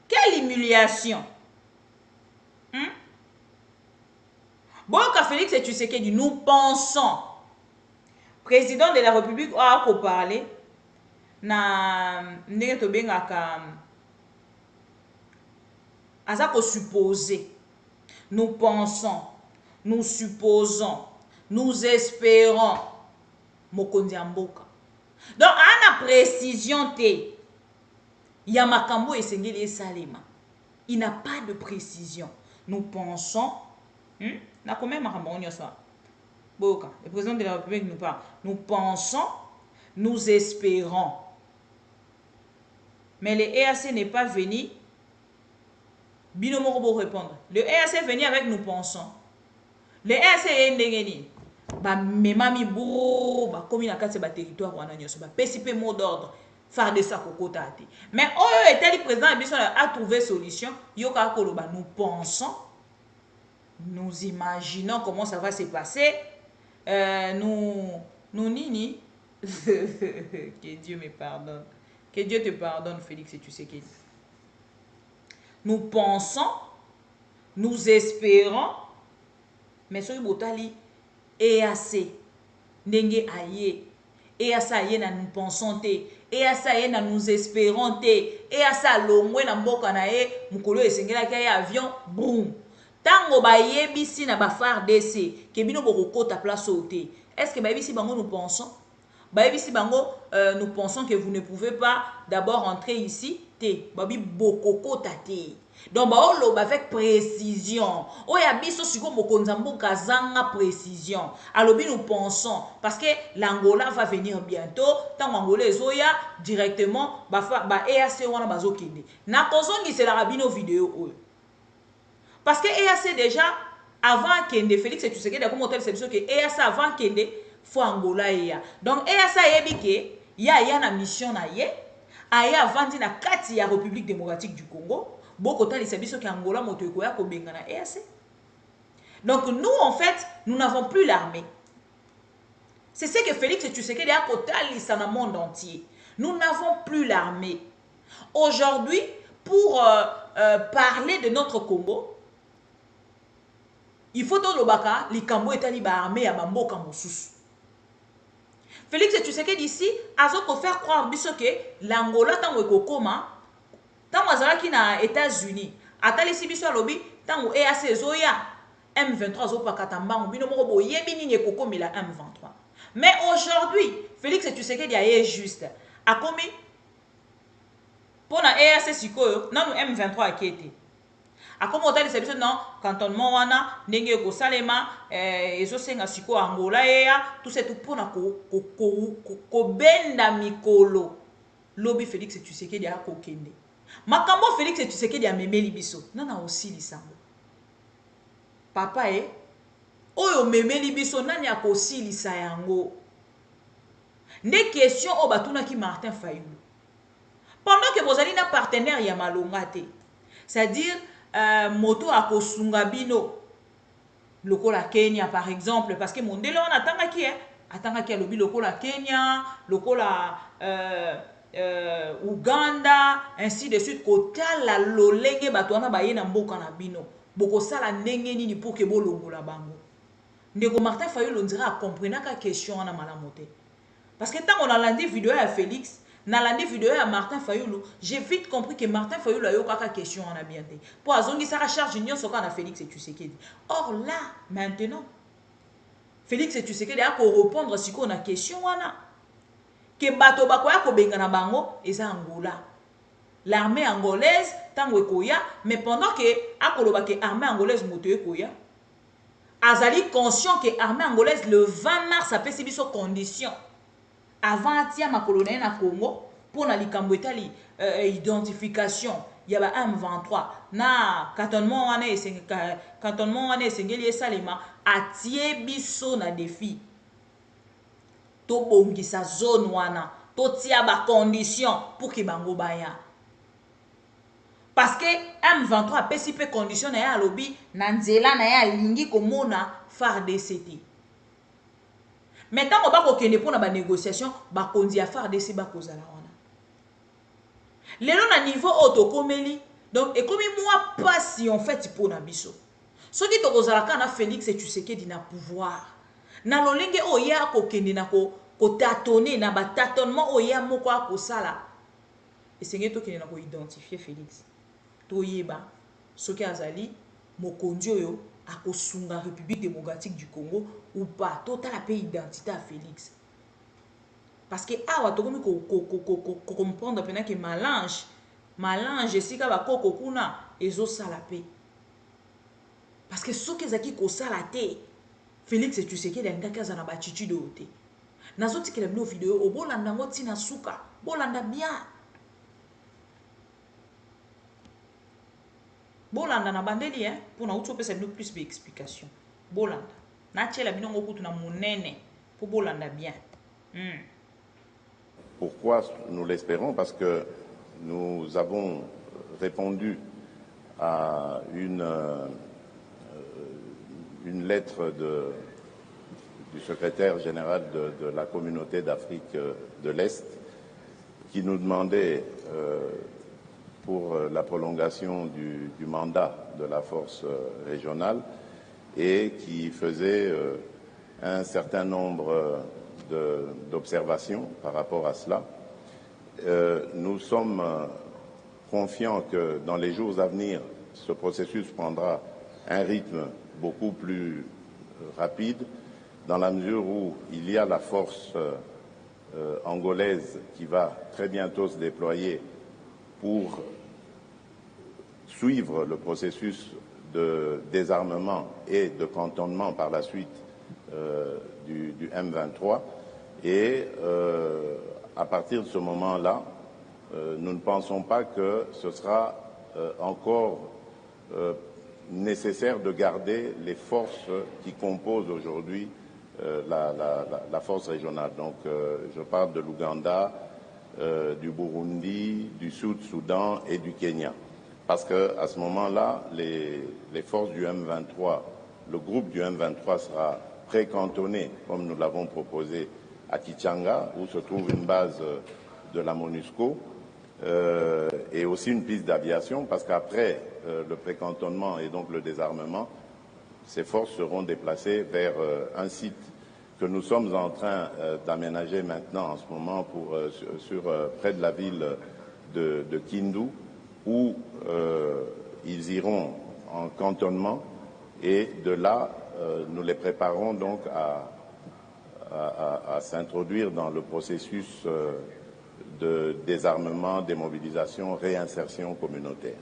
quelle humiliation! Bon, quand Félix Tshisekedi, nous pensons, président de la République a parlé, na ndenge to bengaka azako supposer, nous pensons, nous supposons, nous espérons mokonzi mboka. Donc ana précision te ya makambo esengeli esalema. Il n'a pas de précision. Nous pensons na combien makambo on yosa boka le président de la République nous parle. Nous pensons, nous espérons. Mais le EAC n'est pas venu. Binomoro pour répondre. Le EAC est venu avec nous pensons. Le EAC est ndengeni. Ba memami bourou ba komi na kati ba territoire wana nyoso ba PCP mot d'ordre faire de ça kokota te. Mais oyo était le président biso a trouvé solution. Yoka koloba nous pensons. Nous imaginons comment ça va se passer. Nous nini. Que Dieu me pardonne. Que Dieu te pardonne, Félix Tshisekedi. Nous pensons, nous espérons, mais ce botali EAC, ndenge aye, EAC aye na nous pensons te, EAC aye na nous espérons te, EAC longwe na mboka na ye, mukolo esengela ka avion, boum. Tango ba yebisi na ba FARDC, ke bino bokota place ote. Est-ce que ba yebisi bango nous pensons? Baïbisi bango, nous pensons que vous ne pouvez pas d'abord entrer ici. Babi bokoko tate. Donc baolo avec précision. Oya biso siko mokonzambo kazanga précision. Alobi nous pensons parce que l'Angola va venir bientôt. Tant Angola ezoya directement ba EAC wana bazokende. Na kozongi c'est la rabino vidéo. Parce que EAC déjà avant kende Félix Tshisekedi comme hôtel c'est que EAC avant kende faut Angola ya. Donc EAC yebi ke ya na mission na ye aya avandi na kati ya République démocratique du Congo, boko talisa biso ki Angola moto ekoya ko benga na EAC. Donc nous en fait, nous n'avons plus l'armée. C'est ce que Félix Tshisekedi a kotalisa dans le monde entier. Nous n'avons plus l'armée. Aujourd'hui, pour parler de notre Congo, il faut que l'Obaka, likambo etali ba armée à bamboka mosusu. Félix Tshisekedi ici, azoko faire croire biso que l'Angola tango ekokoma, tango azalaki na États-Unis, atalisi biso alobi tango EAC ezoya, M23 azopaka tambango bino moko boyebi nini ekokomela M23. Mais aujourd'hui, Félix Tshisekedi aye juste. A commis pour na EAC sikoyo, non M23 akete. A comme otali sebiso non, cantonnement wana, ndenge ko salema, ezo senga siko Angola ya, tout c'est tout pour na ko benda mikolo. Lobi Félix Tshisekedi a kokende. Makambo Félix Tshisekedi a memeli biso. Nana aussi lisango. Papa oyo memeli biso nani akosilisa yango. Nde question o batunaki Martin Fayulu. Pendant que vous allez na partenaire ya malonga te. C'est-à-dire moto akosunga bino lokola Kenya par exemple parce que mondelo on atangaki alobi lokola Kenya, lokola Uganda ainsi de suite kotala lolenge bato wana baye na mboka na bino. Boko sala ndenge nini pour que bolongola bango. Ndeko Martin Fayulu on dirait a comprendre ka question na malamote. Parce que tant on a landé vidéo à Félix, na landé vidéo à Martin Fayulu, j'ai vite compris que Martin Fayulu a eu une question en a bien dit. Pour azongi sa charge union sur quand Félix et Tshisekedi. Or là, maintenant, Félix et Tshisekedi a ko répondre si qu'on a question wana. Que bato bakoya ko benga na bango eza Angola. L'armée angolaise tango ekoya, mais pendant que akoloba que armée angolaise moto ekoya, azali conscient que armée angolaise le 20 mars a pesi biso condition avant tia ma colonel na Congo pour na likambo etali identification ya ba M23 na cantonnement wana esengeli esalema atie biso na défi to bongisa zone wana to tia ba condition pour que bango baya parce que M23 pesi pe condition na ya lobby na nzela na ya lingi komona FARDC. Mais tant qu'on va kokende pour na négociation, ba kondi a FARDC ba kozala wana. Lelo na niveau autokomeli, donc et comme moi pas si en fait pour na biso. Ce qui to kozala kana Félix et Tshisekedi na pouvoir. Na lolenge oya kokende na ko tâtonner na ba tâtonnement oya moko akosala. Et c'est to kende na ko identifier Félix. Toyeba soki azali mokonzi oyo akosunga République démocratique du Congo ou pas total la pays identité à Félix parce que awa tokomi ko comprendre pena que malange esika ba koko kuna ezo sala pe parce que soki ezaki ko sala te Félix et Tshisekedi ndaka za na ba attitude ote nazoti kela bino vidéo obolanda ngo tina suka bolanda bien. Bolanda na bandeli pour na utopesa bino plus d'explication. Bolanda. Na tchela bino ngokutu na monene pour bolanda bien. Pourquoi nous l'espérons? Parce que nous avons répondu à une lettre du secrétaire général de la communauté d'Afrique de l'Est qui nous demandait pour la prolongation du mandat de la force régionale et qui faisait un certain nombre d'observations par rapport à cela. Nous sommes confiants que dans les jours à venir, ce processus prendra un rythme beaucoup plus rapide dans la mesure où il y a la force angolaise qui va très bientôt se déployer pour suivre le processus de désarmement et de cantonnement par la suite du M23. Et à partir de ce moment-là, nous ne pensons pas que ce sera encore nécessaire de garder les forces qui composent aujourd'hui la force régionale. Donc je parle de l'Ouganda, du Burundi, du Sud-Soudan et du Kenya. Parce qu'à ce moment-là, les forces du M23, le groupe du M23 sera précantonné, comme nous l'avons proposé, à Kichanga, où se trouve une base de la MONUSCO, et aussi une piste d'aviation, parce qu'après le précantonnement et donc le désarmement, ces forces seront déplacées vers un site que nous sommes en train d'aménager maintenant en ce moment près de la ville de Kindu, où ils iront en cantonnement, et de là, nous les préparons donc à s'introduire dans le processus de désarmement, démobilisation, réinsertion communautaire.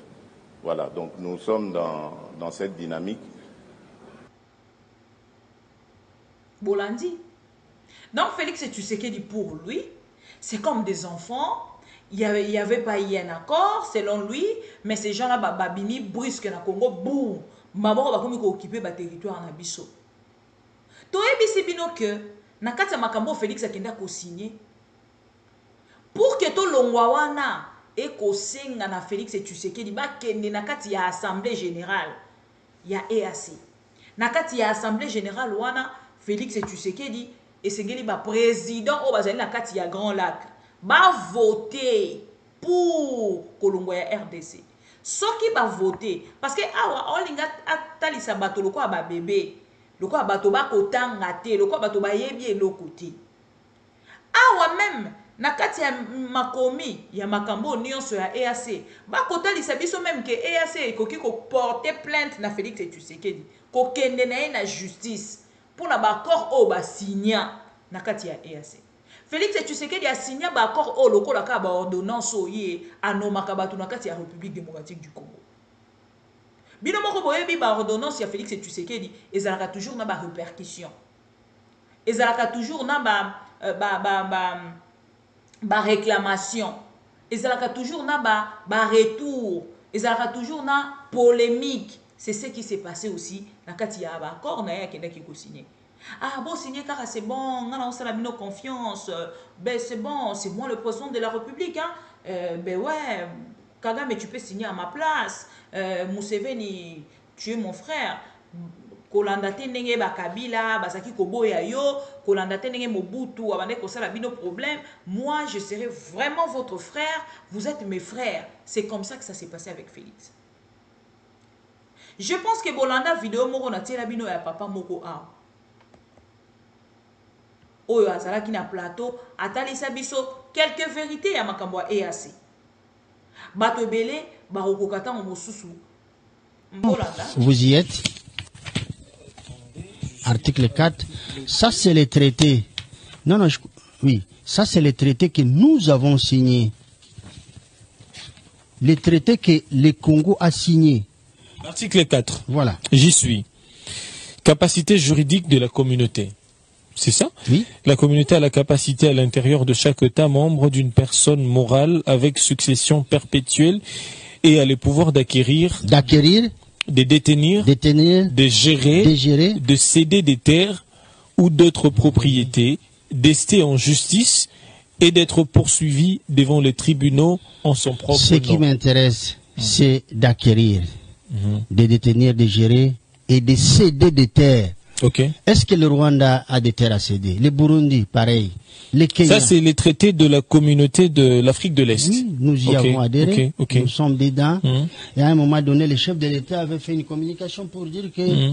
Voilà, donc nous sommes dans cette dynamique. Bolandi. Donc Félix Tshisekedi, pour lui, c'est comme des enfants. Il y avait pas eu un accord, selon lui, mais ces gens-là, babimi, brusque na Congo, boum, maboko bakomi ko occuper ba territoire na biso. Toyebi bino que na kati ya makambo Félix akenda ko signer. Pour que to longwa wana e ko senga na Félix Tshisekedi ba kende na kati ya assemblée générale ya EAC. Na kati ya assemblée générale wana Félix Tshisekedi et sengeli ba président o bazali na kati ya Grand Lac ba voter pour kolongwa ya RDC. Soki ba voter parce que awa olinga atalisa bato loko ba bébé loko bato ba kotanga te loko bato ba yebi eloko te. Awa même na kati ya makomi ya makambo nyonso ya EAC ba kotalisa biso même que EAC ekoki ko porter plainte na Félix Tshisekedi ko kende na ye na justice pour na ba accord o ba signa na kati ya EAC. Félix Tshisekedi a signé ba accord o lokola ka ba ordonnance o ye anomaka bato na kati ya République démocratique du Congo. Bino moko boyebi ba ordonnance ya Félix Tshisekedi ezalaka toujours na ba répercussion. Ezalaka toujours na ba réclamation. Ezalaka toujours na ba retour. Ezalaka toujours na polémique. C'est ce qui s'est passé aussi na kati ya ba accord na ya kenda ki ko signer. Ah bon, signer car c'est bon, on a mis nos confiance. Ben c'est bon, c'est moi le président de la République. Hein? Ben ouais, Kagame, tu peux signer à ma place. Museveni, tu es mon frère. Kolanda tenenge ba Kabila, basaki koboya yo, Kolanda tenenge Mobutu, abande kosala bino problème. Moi, je serai vraiment votre frère. Vous êtes mes frères. C'est comme ça que ça s'est passé avec Félix. Je pense que Bolanda vidéo moko na tela bino ya papa moko a. Oyo azalaki na plateau atalisa biso quelques vérités ya makambo ya EAC. Bato belé bakokata mosusu. Bolanda. Vous y êtes. Article 4. Ça c'est le traité. Non non, oui, ça c'est le traité que nous avons signé. Le traité que le Congo a signé. Article 4. Voilà. J'y suis. Capacité juridique de la communauté. C'est ça? Oui. La communauté a la capacité à l'intérieur de chaque État membre d'une personne morale avec succession perpétuelle et a le pouvoir d'acquérir, de détenir, de gérer, de céder des terres ou d'autres propriétés, d'ester en justice et d'être poursuivi devant les tribunaux en son propre nom. Ce qui m'intéresse, c'est d'acquérir, de détenir, de gérer et de céder des terres. Okay. Est-ce que le Rwanda a des terres à céder? Le Burundi, pareil. Le Kenya. Ça, c'est les traités de la communauté de l'Afrique de l'Est. Oui, nous y avons adhéré. Nous sommes dedans. Et à un moment donné, le chef de l'État avait fait une communication pour dire que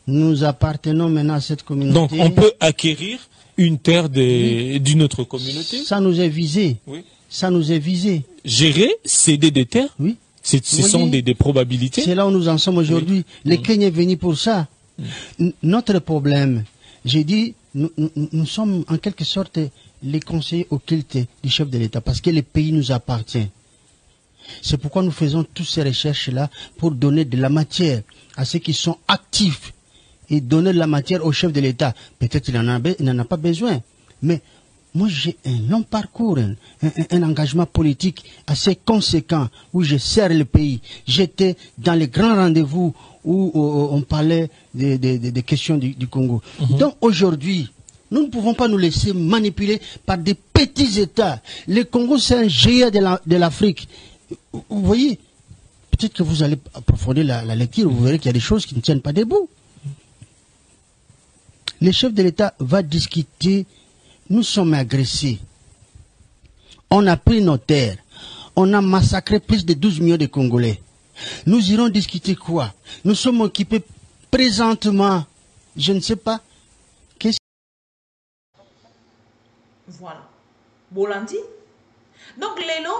nous appartenons maintenant à cette communauté. Donc, on peut acquérir une terre d'une autre communauté. Ça nous est visé. Oui. Ça nous est visé. Gérer, céder des terres. Oui. Ce sont des probabilités. C'est là où nous en sommes aujourd'hui. Oui. Le Kenya est venu pour ça. Notre problème, j'ai dit, nous sommes en quelque sorte les conseillers occultes du chef de l'État parce que le pays nous appartient. C'est pourquoi nous faisons toutes ces recherches-là pour donner de la matière à ceux qui sont actifs et donner de la matière au chef de l'État. Peut-être qu'il n'en a pas besoin, mais moi j'ai un long parcours, un engagement politique assez conséquent où je sers le pays. J'étais dans les grands rendez-vous où on parlait des questions du Congo. Donc aujourd'hui, Nous ne pouvons pas nous laisser manipuler par des petits États. Le Congo, c'est un géant de l'Afrique. Vous voyez, peut-être que vous allez approfondir la lecture, vous verrez qu'il y a des choses qui ne tiennent pas debout. Le chef de l'État va discuter, nous sommes agressés. On a pris nos terres. On a massacré plus de 12 millions de Congolais. Nous irons discuter quoi? Nous sommes occupés présentement, je ne sais pas. Voilà. Bolandi. Donc, lelo,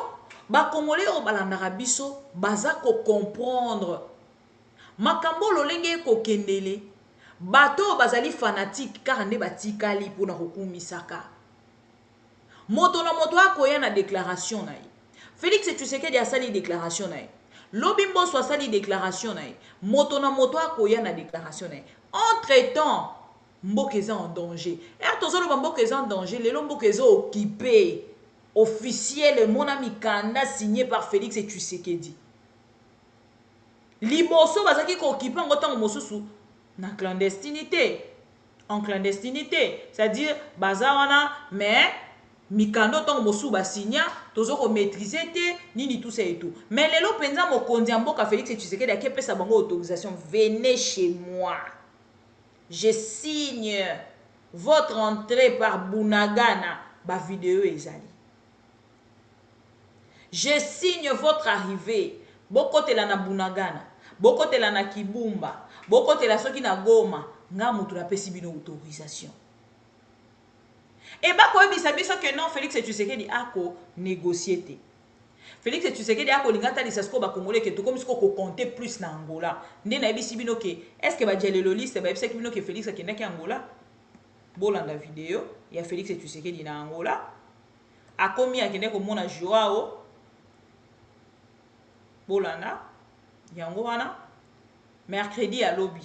ba Congolais au balandara biso, baza ko comprendre. Makambo lolenge ko kendele. Bato bazali fanatique car ne batikali pour na hukumisaka. Moto na moto akoya na déclaration na ye. Félix Tshisekedi a sali déclaration na ye. Lobimbo so sali déclaration na ye. Moto na moto akoya na déclaration na ye. Entre-temps, Mbokeza en danger. Et tozolo Mbokeza en danger, les Mbokeza occupé officiel mon ami Kanda signé par Félix Tshisekedi. Liboso bazaki ko occupé ngotango mosusu na clandestinité. En clandestinité, c'est-à-dire bazawana mais mikando tango mosu ba signa tozoko maîtriser te nini tout ça et tout. Mais lelo penza mokonzi mboka Félix Tshisekedi a pesa bango autorisation, venez chez moi. Je signe votre entrée par Bunagana, ba vidéo ezali. Je signe votre arrivée. Bokotela na Bunagana, bokotela na Kibumba, bokotela soki na Goma, nga mutu na pesi bino autorisation. Et bah quoi bisa biso que non Félix Tshisekedi ako négocier te. Félix Tshisekedi ako lingata lisasko ba congolais que tout comme ko compter plus na Angola. Nde na bisi bino ke est-ce que ba jelelo liste ba bisi bino ke Félix akendaki Angola? Bolanda vidéo ya Félix Tshisekedi na Angola. Akomi akende ko mona Joao. Bolanda yango wana mercredi à lobby.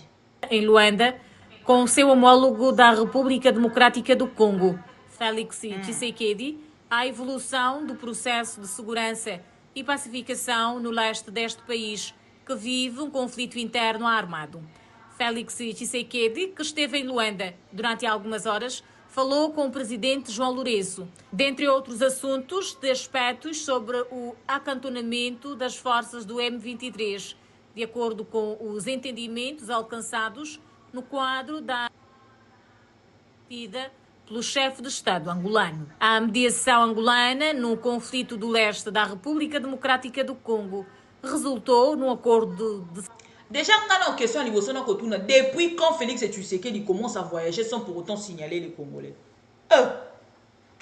Em Luanda, com seu homólogo da República Democrática do Congo, Félix Tshisekedi, a evolução do processo de segurança e pacificação no leste deste país, que vive um conflito interno armado. Félix Tshisekedi, que esteve em Luanda durante algumas horas, falou com o presidente João Lourenço, dentre outros assuntos, de aspectos sobre o acantonamento das forças do M23, de acordo com os entendimentos alcançados no quadro da vida pelo chefe de Estado angolano. A mediação angolana no conflito do leste da República Democrática do Congo resultou num acordo de... Déjà, on a une question à niveau depuis quand Félix Tshisekedi commence à voyager sans pour autant signaler les Congolais?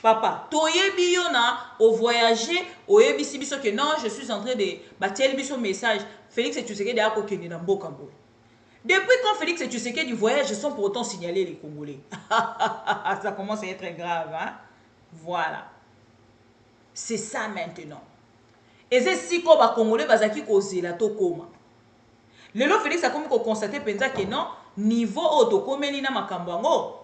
Papa, toyebi yona au voyager, au yebisi biso que non, je suis en train de bâtir biso message. Félix Tshisekedi a kokeni na mboka mboka. Depuis quand Félix Tshisekedi voyage sans pour autant signaler les Congolais? Ça commence à être grave, hein? Voilà. C'est ça maintenant. Et c'est si ko ba Congolais bazaki kozela to koma. Lelo Félix a comme constaté penza que non, niveau autokomeli na makambo ngo.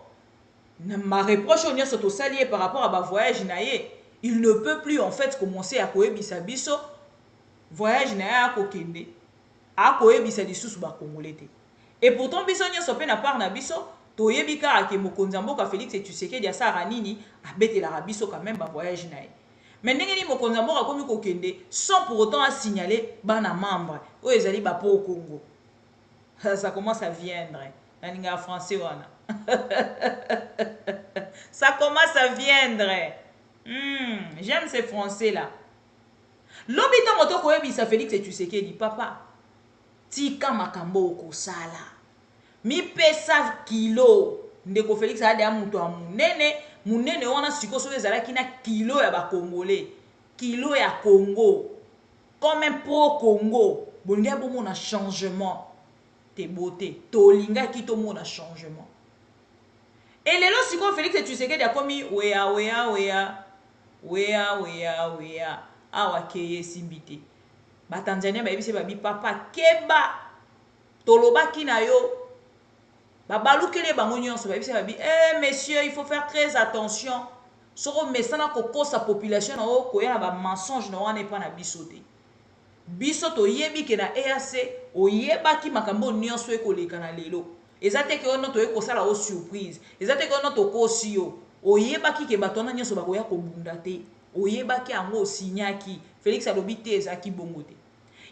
Ma reproche on y a surtout salié par rapport à ba voyage naie. Il ne peut plus en fait commencer à koyebisa biso voyage naie a kokende. A koyebisa lisusu ba Congolais te. Et pourtant biso nya sope na part na biso toyebika ake mokonzi mboka Félix Tshisekedi asara nini abetela biso quand même ba voyage naie. Mais ndenge ni mokonzi mboka komi kokende sans pour autant à signaler bana membre o ezali ba po au Congo. Ça commence à viendre. Naninga français wana. Ça commence à viendre. J'aime ces français là. L'obita moto koyebisa Félix Tshisekedi papa. Tika makambo okosala. Mi pesa kilo. Ndeko Félix ade amuto amunene. Munene wana siko so ezalaki na kilo ya ba Congolais. Kilo ya Congo. Comme un pro Congo. Bolinga bo mona changement. Te beauté. Tolinga ki to mona changement. Et lelo siko Félix Tshisekedi a komi wea. Awa keye simbite. Ba Tanzania ba yebise ba bi papa keba. Toloba kina yo. Babalukele bango nyonso ba yebise ba bi messieurs, il faut faire très attention. Soko mesana koko sa population na o koya na ba mensonge na wana epa na biso te. Biso to yebi ke na EAC o yeba ki makambo nyonso ekoleka na lelo. ezate ke ono to ekosala o surprise ezate ke ono to kosio oyebaki ke batona nyoso bakoya kobunda te oyebaki yango osinyaki Félix alobi te ezaki bongo te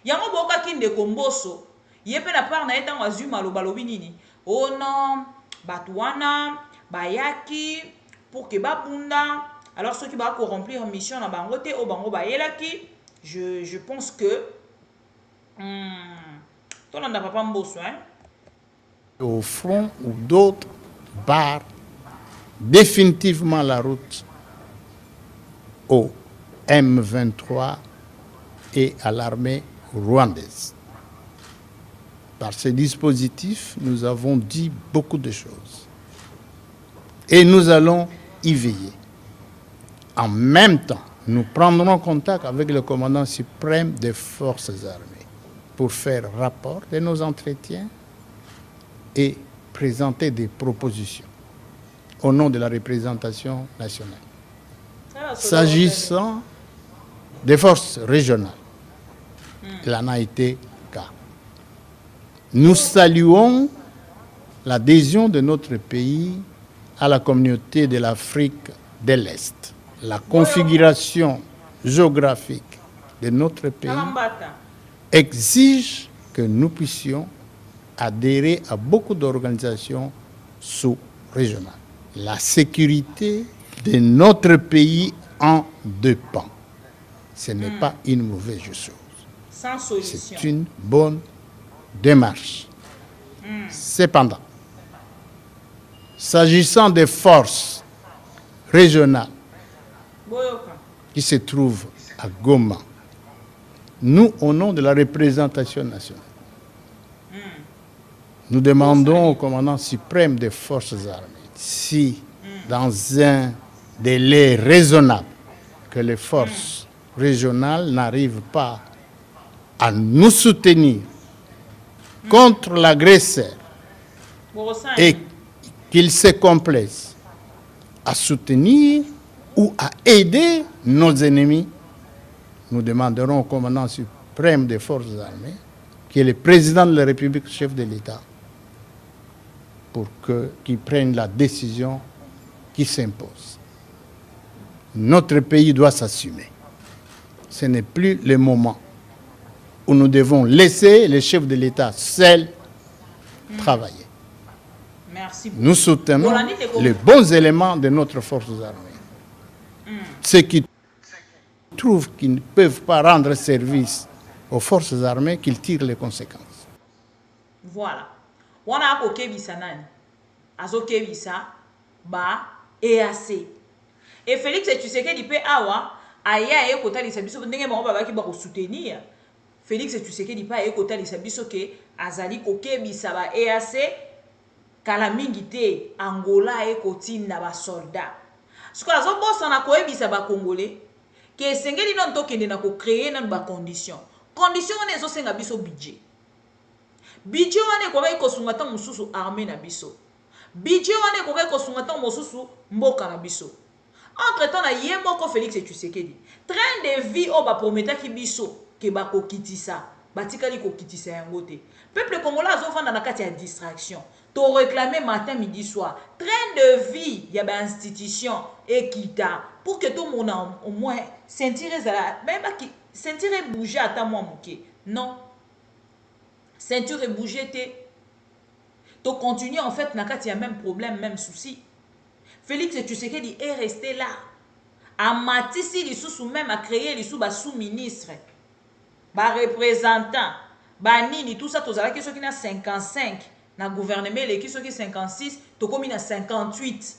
yango bokaki ndeko Mboso ye pe na part na ye ntango azwi maloba alobi nini oh non bato wana bayaki pour que babunda alors ceux qui va corrompre mission na bango te o bango bayelaki je pense que tolanda papa Mboso hein au front ou d'autres barrent définitivement la route au M23 et à l'armée rwandaise. Par ce dispositif, nous avons dit beaucoup de choses. Et nous allons y veiller. En même temps, nous prendrons contact avec le commandant suprême des forces armées pour faire rapport de nos entretiens et présenter des propositions au nom de la représentation nationale. S'agissant des forces régionales, il en a été cas. Nous saluons l'adhésion de notre pays à la communauté de l'Afrique de l'Est. La configuration géographique de notre pays exige que nous puissions adhérer à beaucoup d'organisations sous-régionales. La sécurité de notre pays en dépend. Ce n'est pas une mauvaise chose. Sans solution. C'est une bonne démarche. Cependant, s'agissant des forces régionales qui se trouvent à Goma, nous, au nom de la représentation nationale, nous demandons au commandant suprême des forces armées si, dans un délai raisonnable, que les forces régionales n'arrivent pas à nous soutenir contre l'agresseur et qu'ils se complaisent à soutenir ou à aider nos ennemis, nous demanderons au commandant suprême des forces armées, qui est le président de la République, chef de l'État, pour qu'il prenne la décision qui s'impose. Notre pays doit s'assumer. Ce n'est plus le moment où nous devons laisser les chefs de l'État seuls travailler. Merci beaucoup. Nous soutenons les bons éléments de notre forces armées. Ceux qui trouvent qu'ils ne peuvent pas rendre service aux forces armées, qu'ils tirent les conséquences. Voilà. Wana ako kebisa nani? Azo kebisa ba EAC. Et Félix Tshisekedi pe awa aya e kotalisa biso ndenge bango babaki ba ko soutenir. Félix Tshisekedi pa e kotalisa biso ke azali ko kebisa ba EAC kala mingi te Angola e kotinda ba soldat. Siko azo bosa na ko ebisa ba Congolais ke sengeli non to kende na ko créer na ba condition. Condition wana ezo senga biso budget. Budget wana ko ba ko sunga ta mususu armée na biso. Budget wana ko ba ko sunga ta mususu mboka na biso. Entre temps na yemoko Félix Tshisekedi train de vie o ba prometa ki biso ke ba ko kitisa batikali ko kitisa yango te. Peuple congolais azofanda na kati ya distraction. To réclamer matin midi soir train de vie ya ba institution équita pour que tout le monde au moins sentir ça même pas qui sentir bouger à ta moi moké. Non. Ceinture et bouger te. To continuer en fait na kati ya même problème même souci. Félix Tshisekedi est resté là. A matisi lisusu même a créé lisusu ba sous-ministre, ba représentant, ba nini tout ça tozala ki soki na 55 na gouvernement le ki soki 56 to komi na 58.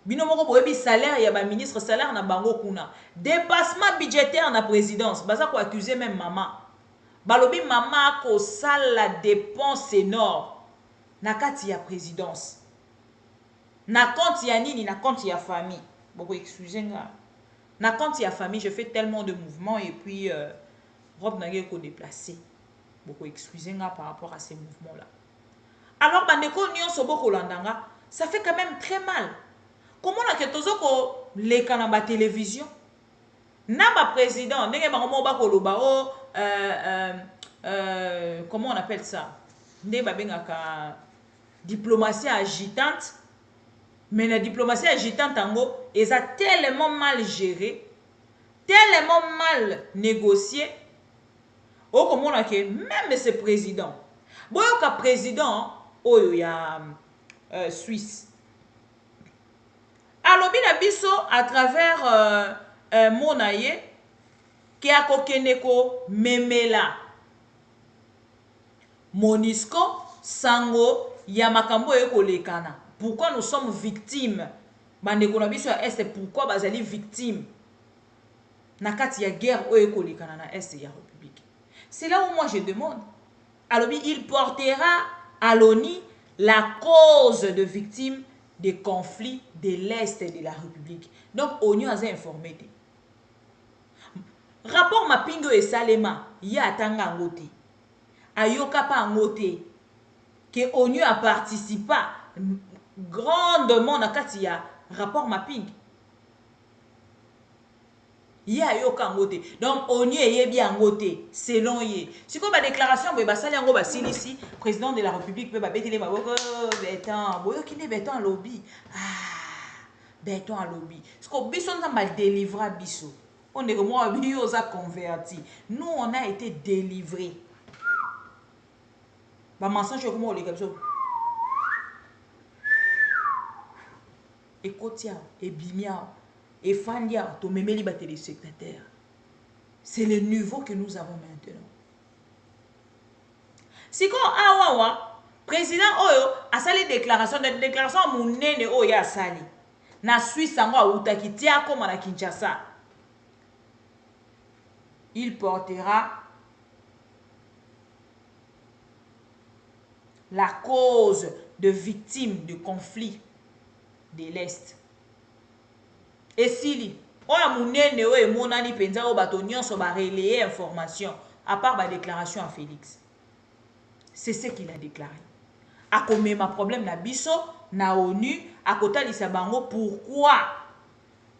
Bino moko boyebi salaire ya ba ministre salaire na bango kuna. Dépassement budgétaire na présidence, baza ko accuser même maman. Balobi maman ko sala dépense énorme na kati ya présidence. Na compte ya nini na compte ya famille. Beaucoup excusez-moi. Na compte ya famille, je fais tellement de mouvements et puis robe n'a ko déplacer. Beaucoup excusez-moi par rapport à ces mouvements-là. Alors bandeko nyonso boko landanga, ça fait quand même très mal. Comment on a que tozoko les kanamba télévision na ba président ndenge bango ba ko loba comment on appelle ça? Nde ba bengaka diplomatie agitante. Mais la diplomatie agitante, elle a tellement mal géré, tellement mal négocié. Oh, comme on a que même ce président, bon, le président, oh, il y a Suisse. Alors, bien, biso à travers Monaye, qui a kokeneko memela Monisco, Sango, Yamakambo et Kolekana. Pourquoi nous sommes victimes? Bandeko na biso ya Est, pourquoi bazali victime? Nakati ya guerre o Kolekana na Est ya République. C'est là où moi je demande. Alors, il portera à l'ONU la cause de victimes des conflits de l'Est de la République. Donc, ONU a informé. Rapport Mapingo et Salema, il y a tanga ngote. Ayoka pa ngote. Que ONU a participé grandement dans le rapport mapping. Il y a yoka ngote. Donc ONU est bien ngote selon yé. Si comme la déclaration ba sali ngo ba silisi président de la République peut ba betele ba béton boyo kine béton lobby. Ah, béton à lobby. Parce que biso na mal délivrer biso. On est comme moi bio za converti. Nous on a été délivrés. Ba mensonge comme on les comme ça. Et Kotia, et Bimia, et Fandia, to memeli ba téléspectateurs. C'est le niveau que nous avons maintenant. Si quand awawa, président Oyo a sali déclaration mounene Oyo a sali. Na Suisse sango a utaki tia comme na Kinshasa. Il portera la cause de victimes de conflits de l'Est. Et si on a mounene o e monani penza o bato nyonso ba relayer information à part ba déclaration à Félix. C'est ce qu'il a déclaré. A comme ma problème na biso na ONU a kota lisabango pourquoi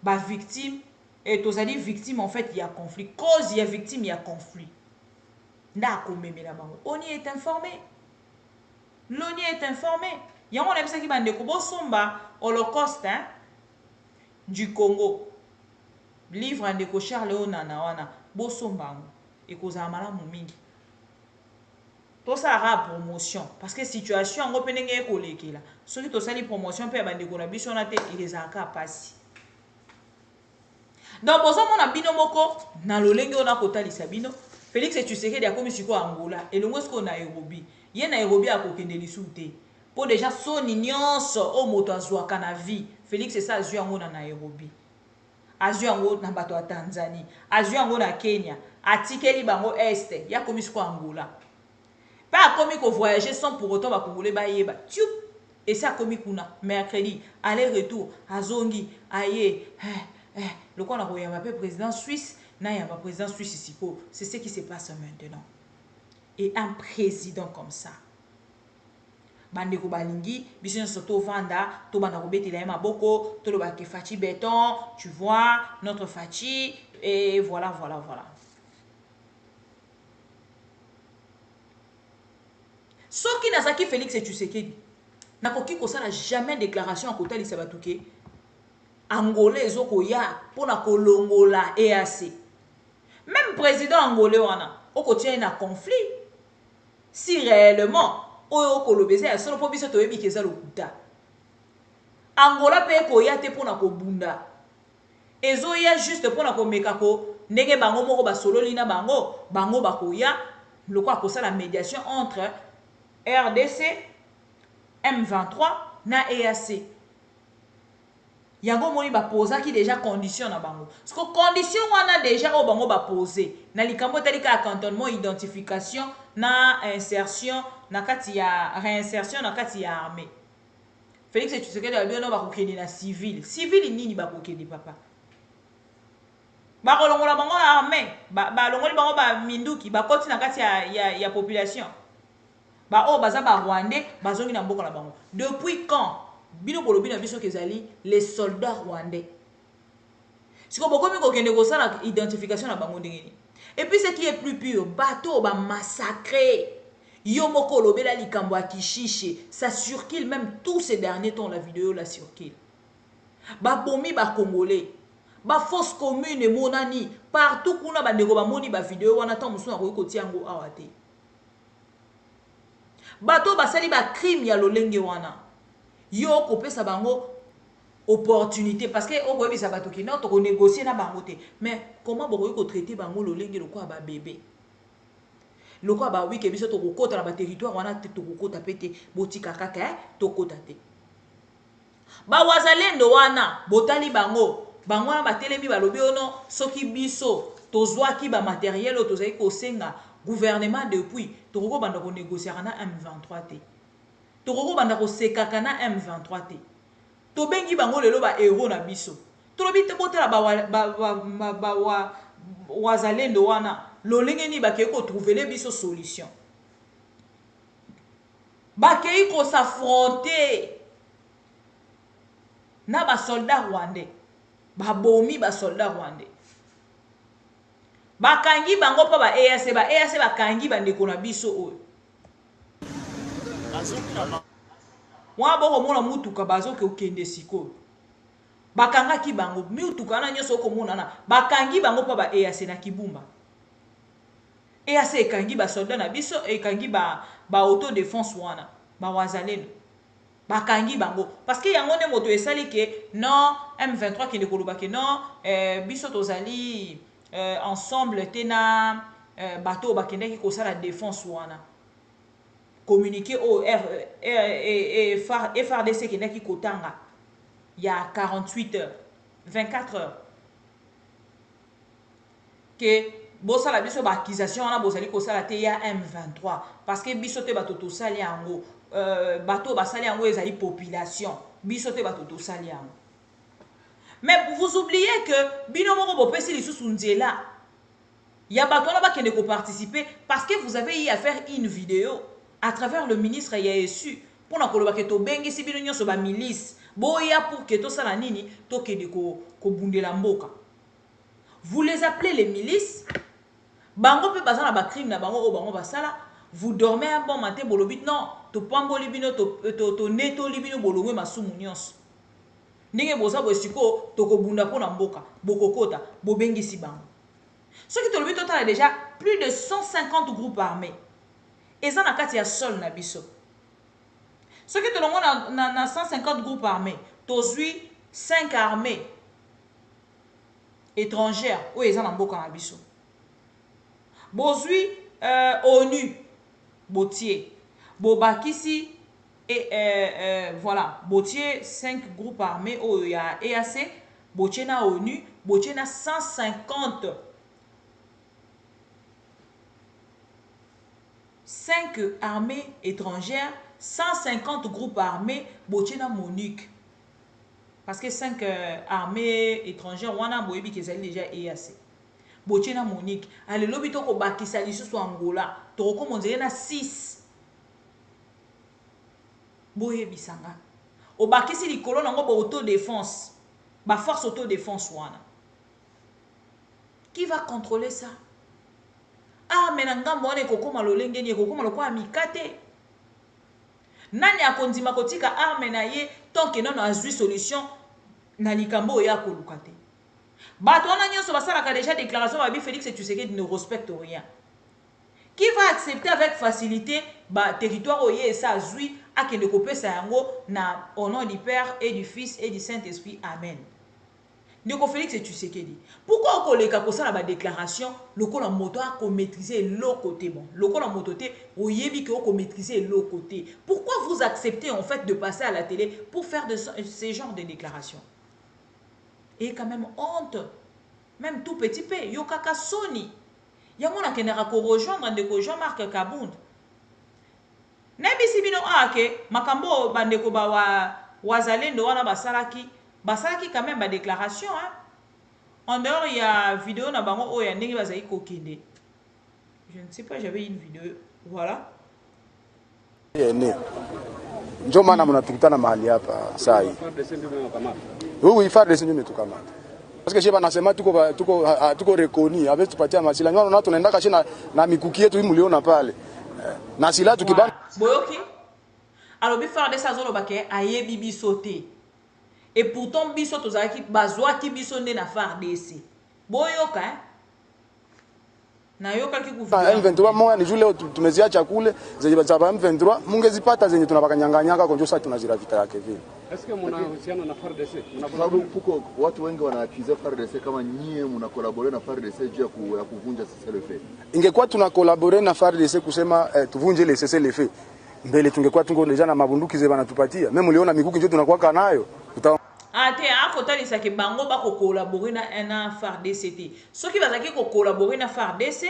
ba victime et tozali victime en fait il y a conflit cause il y a victime il y a conflit. Na comme na bango. ONU est informé. L'ONU est informé. Il y a un homme qui m'a dit que Bosomba, Holocauste hein, du Congo, livre de Charles Onana, Bosomba, et que ça m'a mingi. Tout ça a promotion. Parce que situation, on peut pas coller là. Ceux qui ont fait promotion, peut être qu'on a vu sur la tête, ils les ont passé. Donc, pour ça, on a binomoko, dans le lingue, on a kota lisabino. Félix et tu sais qu'il y a comme si quoi Angola, et le moins qu'on a Nairobi. Il y a Nairobi à côté de l'issouté. Pour déjà son ignorance au moto azwa kana vie. Félix c'est ça azui yango na Nairobi. Azui yango na bato ya Tanzanie. Azui yango na Kenya. Atikeli bango Est. Ya komi ko Angola. Pas komi ko voyager sans pour autant ba kongolais ba yeba. Tchou. Et ça komi kuna mercredi aller retour azongi aye le quoi na ko yamba président Suisse na yamba président Suisse ici. C'est ce qui se passe maintenant. Et un président comme ça. Bandeko balingi, biso soto vanda, to banda kobetela ya maboko, to lo ba ke fachi béton, tu vois, notre fachi et voilà. Soki nazaki Félix et Tshisekedi, nakoki ko sala jamais déclaration à côté lisabatuke. Angolais ezoko ya pona kolongola EAC. Même président angolais wana, okotia na conflit. Si réellement oyo kolobeza ya solo po biso toyebi keza lokuta Angola pe ko ya te pona ko bunda ezo ya juste pona ko meka ko ndenge bango moko ba solo lina bango ba ko ya lokwa ko sala médiation entre RDC M23 na EAC yango moni ba posa ki déjà condition na bango parce que condition wana déjà o bango ba poser na likambo talika cantonnement identification na insertion na kati ya réinsertion na kati ya armée. Félix tu sais que la bien ba kokende na civil nini ba kokende papa ba kolongola bango armée ba longoli bango ba minduki ba koti na kati ya population ba o baza ba rwandais bazongi na mboka na bango depuis quand bino bolobi na biso kezali les soldats rwandais siko bokomi kokende ko sala identification na bango ndengeni. Et puis ce qui est plus pur, bateau ba massacré. Yomoko lobela likambo ya kishiche, ça circule même tous ces derniers temps, la vidéo la circule. Ba bomi ba congolais, ba fausse commune monani, partout kuna ba ndeko ba moni ba vidéo wana tant musu na koyoti yango awate. Bato ba sali ba crime ya lolenge wana. Yo kopesa bango opportunité parce que on koyebisa bato ki non to négocier na bango te. Mais comment bokoyi ko traiter bango lolenge lokwa ba bébé? Lokwa ba wi ke biso to kokota na ba territoire wana te to kokota pete botika kaka to kota te. Ba wazalendo wana botali bango wana batelemi balobi ono soki biso tozwaki ba matériel o tozali kosenga gouvernement depuis tokoko banda ko négocier na M23 te. Tokoko banda ko sekaka na M23 te. To bengi bango lelo ba héros na biso. Tolobi te botala ba wazalendo wana lolenge ni bakei ko trouver les biso solution. Bakei ko s'affronter na ba soldat rwandais. Ba bomi ba soldat rwandais. Bakangi bango pa ba EAC bakangi bandeko na biso oyo. Wa boko mona mutuka bazoke okende sikoyo. Bakanga ki bango mutuka na nyoso komona na bakangi bango pa ba EAC na Kibumba. EAC ekangi ba soldat na biso ekangi ba auto défense wana ba wazalendo. Bakangi bango parce que yango ne moto esali ke non M23 ki ne koloba ke non biso tozali ensemble tena bateau bakendaki kosala défense wana communiqué au FRDC kendaki kotanga il y a 48 heures 24 heures que bosala biso ba accusation wana bozali kosala te ya M23 parce que biso te bato tosali yango bateau basali yango ezali population biso te bato tosali yango. Mais vous oubliez que bino moko bopesi lisusu nzela ya bato wana bakende ko participer parce que vous avez eu à faire une vidéo à travers le ministre Yaesu pour na koloba ke to bengisi bino nyonso ba milice boya pour que to sala nini to kende ko bundela mboka. Vous les appelez les milices bango pe bazana ba crime na bango o bango basala. Vous dormez un bon matin bolobit non to pamboli bino to neto libino bolongwe masumu nyonso. Ndenge boza bosiko to ko bunda pona mboka bokokota bobengisi bango. Ce qui te le total est déjà plus de 150 groupes armés. Et ça na kati ya sol na biso. Ce qui te le na 150 groupes armés, tozui 5 armées étrangères ou eza na mboka na biso. Bozui ONU Botier, Bobakisi et voilà, Botier 5 groupes armés au ya EAC, Botier na ONU, Botier na 150 5 armées étrangères, 150 groupes armés, Botier na MONUC. Parce que 5 armées étrangères, wana boyebi kezali déjà EAC. Botier na MONUC. Allez, lobito ko bakisa lisusu Angola. Toroko monzele na 6. Boye bisanga. O bakisi likolo nango ba autodéfense. Ba force autodéfense wana. Qui va contrôler ça? Ah, mais ngambo wana ekokoma lolenge ni ekokoma lokwa mikate. Nani akondima kotika arme na ye tant que non azui solution na likambo ya kolukate. Bato wana nyonso basalaka déjà déclaration babi Félix Tshisekedi ne respecte rien. Qui va accepter avec facilité ba territoire oye et ça zui akende kopesa yango na au nom du Père et du Fils et du Saint-Esprit. Amen. Ndeko Félix Tshisekedi. Pourquoi okoleka kosala ba déclaration lokola moto a ko maîtriser l'autre côté bon. Lokola moto te oyebi ke ko maîtriser l'autre côté. Pourquoi vous acceptez en fait de passer à la télé pour faire de ce genre de déclaration? Et quand même honte. Même tout petit peu. Yokaka Sony. Yamona kenera ko rejoindre ndeko Jean-Marc Kabound. Nebisi bino ake makambo bandeko ba wazalendo wana basalaki quand même ba déclaration hein. En dehors il y a vidéo na bango oya ndenge bazali kokende. Je ne sais pas, j'avais une vidéo. Voilà. Njo maana mnatukutana mahali hapa saa hii. Oui, FARDC ndio metukamata. Parce que je banasema tuko rekoni avec tupatia masila. Ngano na tunaenda kashi na mikuki yetu hii mliona pale. Nasila tu kiban. Boyoki. Alors bi faire des sazolo bake ayebi biso te. Et pourtant biso tozaki bazwa ki biso ne na FARDC. Boyoka hein. Na yoka ki ku M23 moya ni jule tumezia chakule zenye za M23 mungezipata zenye tunabakanyanganyanga kwa sasa tunazirafita yake vile. Est-ce que mna uhusiano na FARDC? Sababu kuko watu wengi wanaakiza FARDC kama nyie mna collaborer na FARDC juu ya kuvunja cessez-le-feu. Ingekuwa tuna collaborer na FARDC kusema tuvunje le cessez-le-feu. Mbele tungekuwa tungo deja na mabunduki zile banatupatia. Mimi mliona mikuki ndio tunakuwa nayo. Ate akotalisa ke bango ba ko collaborer na FARDC te. Ceux qui bazaki ko collaborer na FARDC,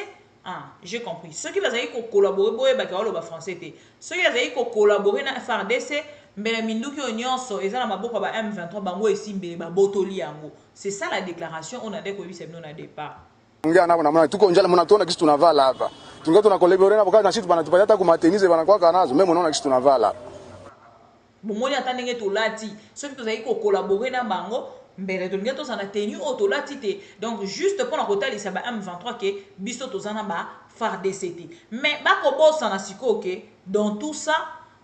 j'ai compris. Ceux qui bazaki ko collaborer boye ba ka ba français te. Ceux qui bazaki ko collaborer na FARDC, mbele minduki onyonso eza na maboko ba M23 bango esimbele ba botoli yango. C'est ça la déclaration on a dit que c'est non à départ. Ngia na mna tuko njala mnatuona kitu tunavala hapa. Tungeto na collaborer na bokana sisi banatupatia hata kumatenize banakuwa nazo. Mimi mnaona kitu tunavala hapa. Bomoni atandenge to lati ceux qui tozali ko collaborer na bango mbele to ngeto sana tenu auto lati te donc juste pour na kotali sa ba M23 ke biso tozana ba FARDC te mais ba ko bossa na siko ke dans tout ça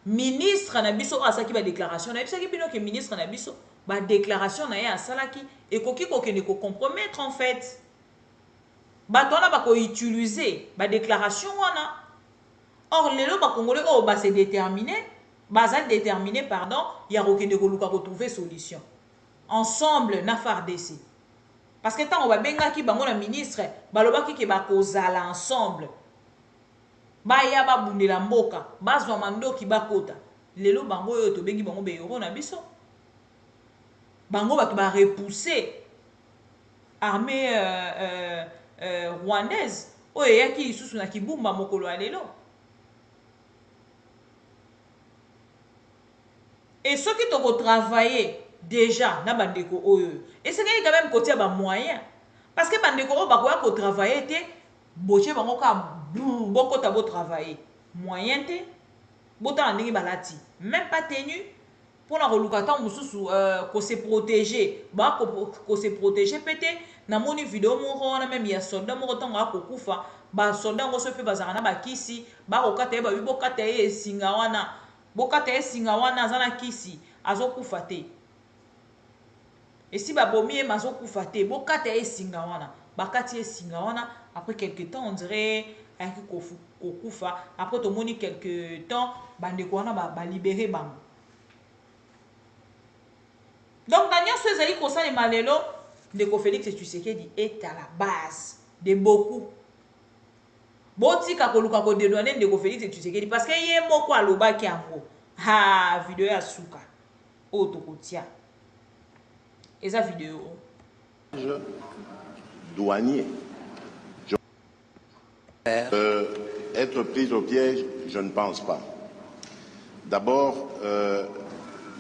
ministre na biso asaki ba déclaration na bisaki bino ke ministre na biso ba déclaration na ya salaki et koki kokene ko compromettre en fait ba tona ba ko utiliser ba déclaration wana or lelo ba congolais o ba se déterminer Bazal déterminé, pardon, il y a aucun de trouver solution. Ensemble, na FARDC. Parce que tant on va benga ki bango la ministre, baloba ki ba kozala ensemble. Ba ya ba bundela mboka, ba zwa mando ki ba kota. Lelo bango yo to bengi bango be euro na biso. Bango ba to ba repousser armée rwandaise. Oye yaki isusu na kibumba mokolo alelo. Et ceux qui ont travaillé déjà na bandeko oyo, et c'est quand même côté ba moyen parce que bandeko o ba ko travailler te boche bango ka boko ta bo travailler moyen te bota ndingi balati même pas tenu pour la relukata mususu ko se protéger ba ko se protéger pété na moni vidéo moko na même ya soldat moko tango akokufa ba soldat ngo se fait bazana na ba kisi ba ko kata ba bibo kata e singa wana bokata esinga wana azana kisi azokufa te esi babomi mazokufa te bokata esinga wana bakati esinga wana après quelque temps on dirait ayaki kokufa après tomoni quelque temps bandeko wana ba libérer bango donc na nyonso ezali kosalema lelo ndeko Félix Tshisekedi est à la base de beaucoup botika koluka ko dédouaner ndeko Félix Tshisekedi parce que ye moko alobaki yango ha vidéo ya suka oto kotia eza vidéo douanier être prise au piège, je ne pense pas. D'abord,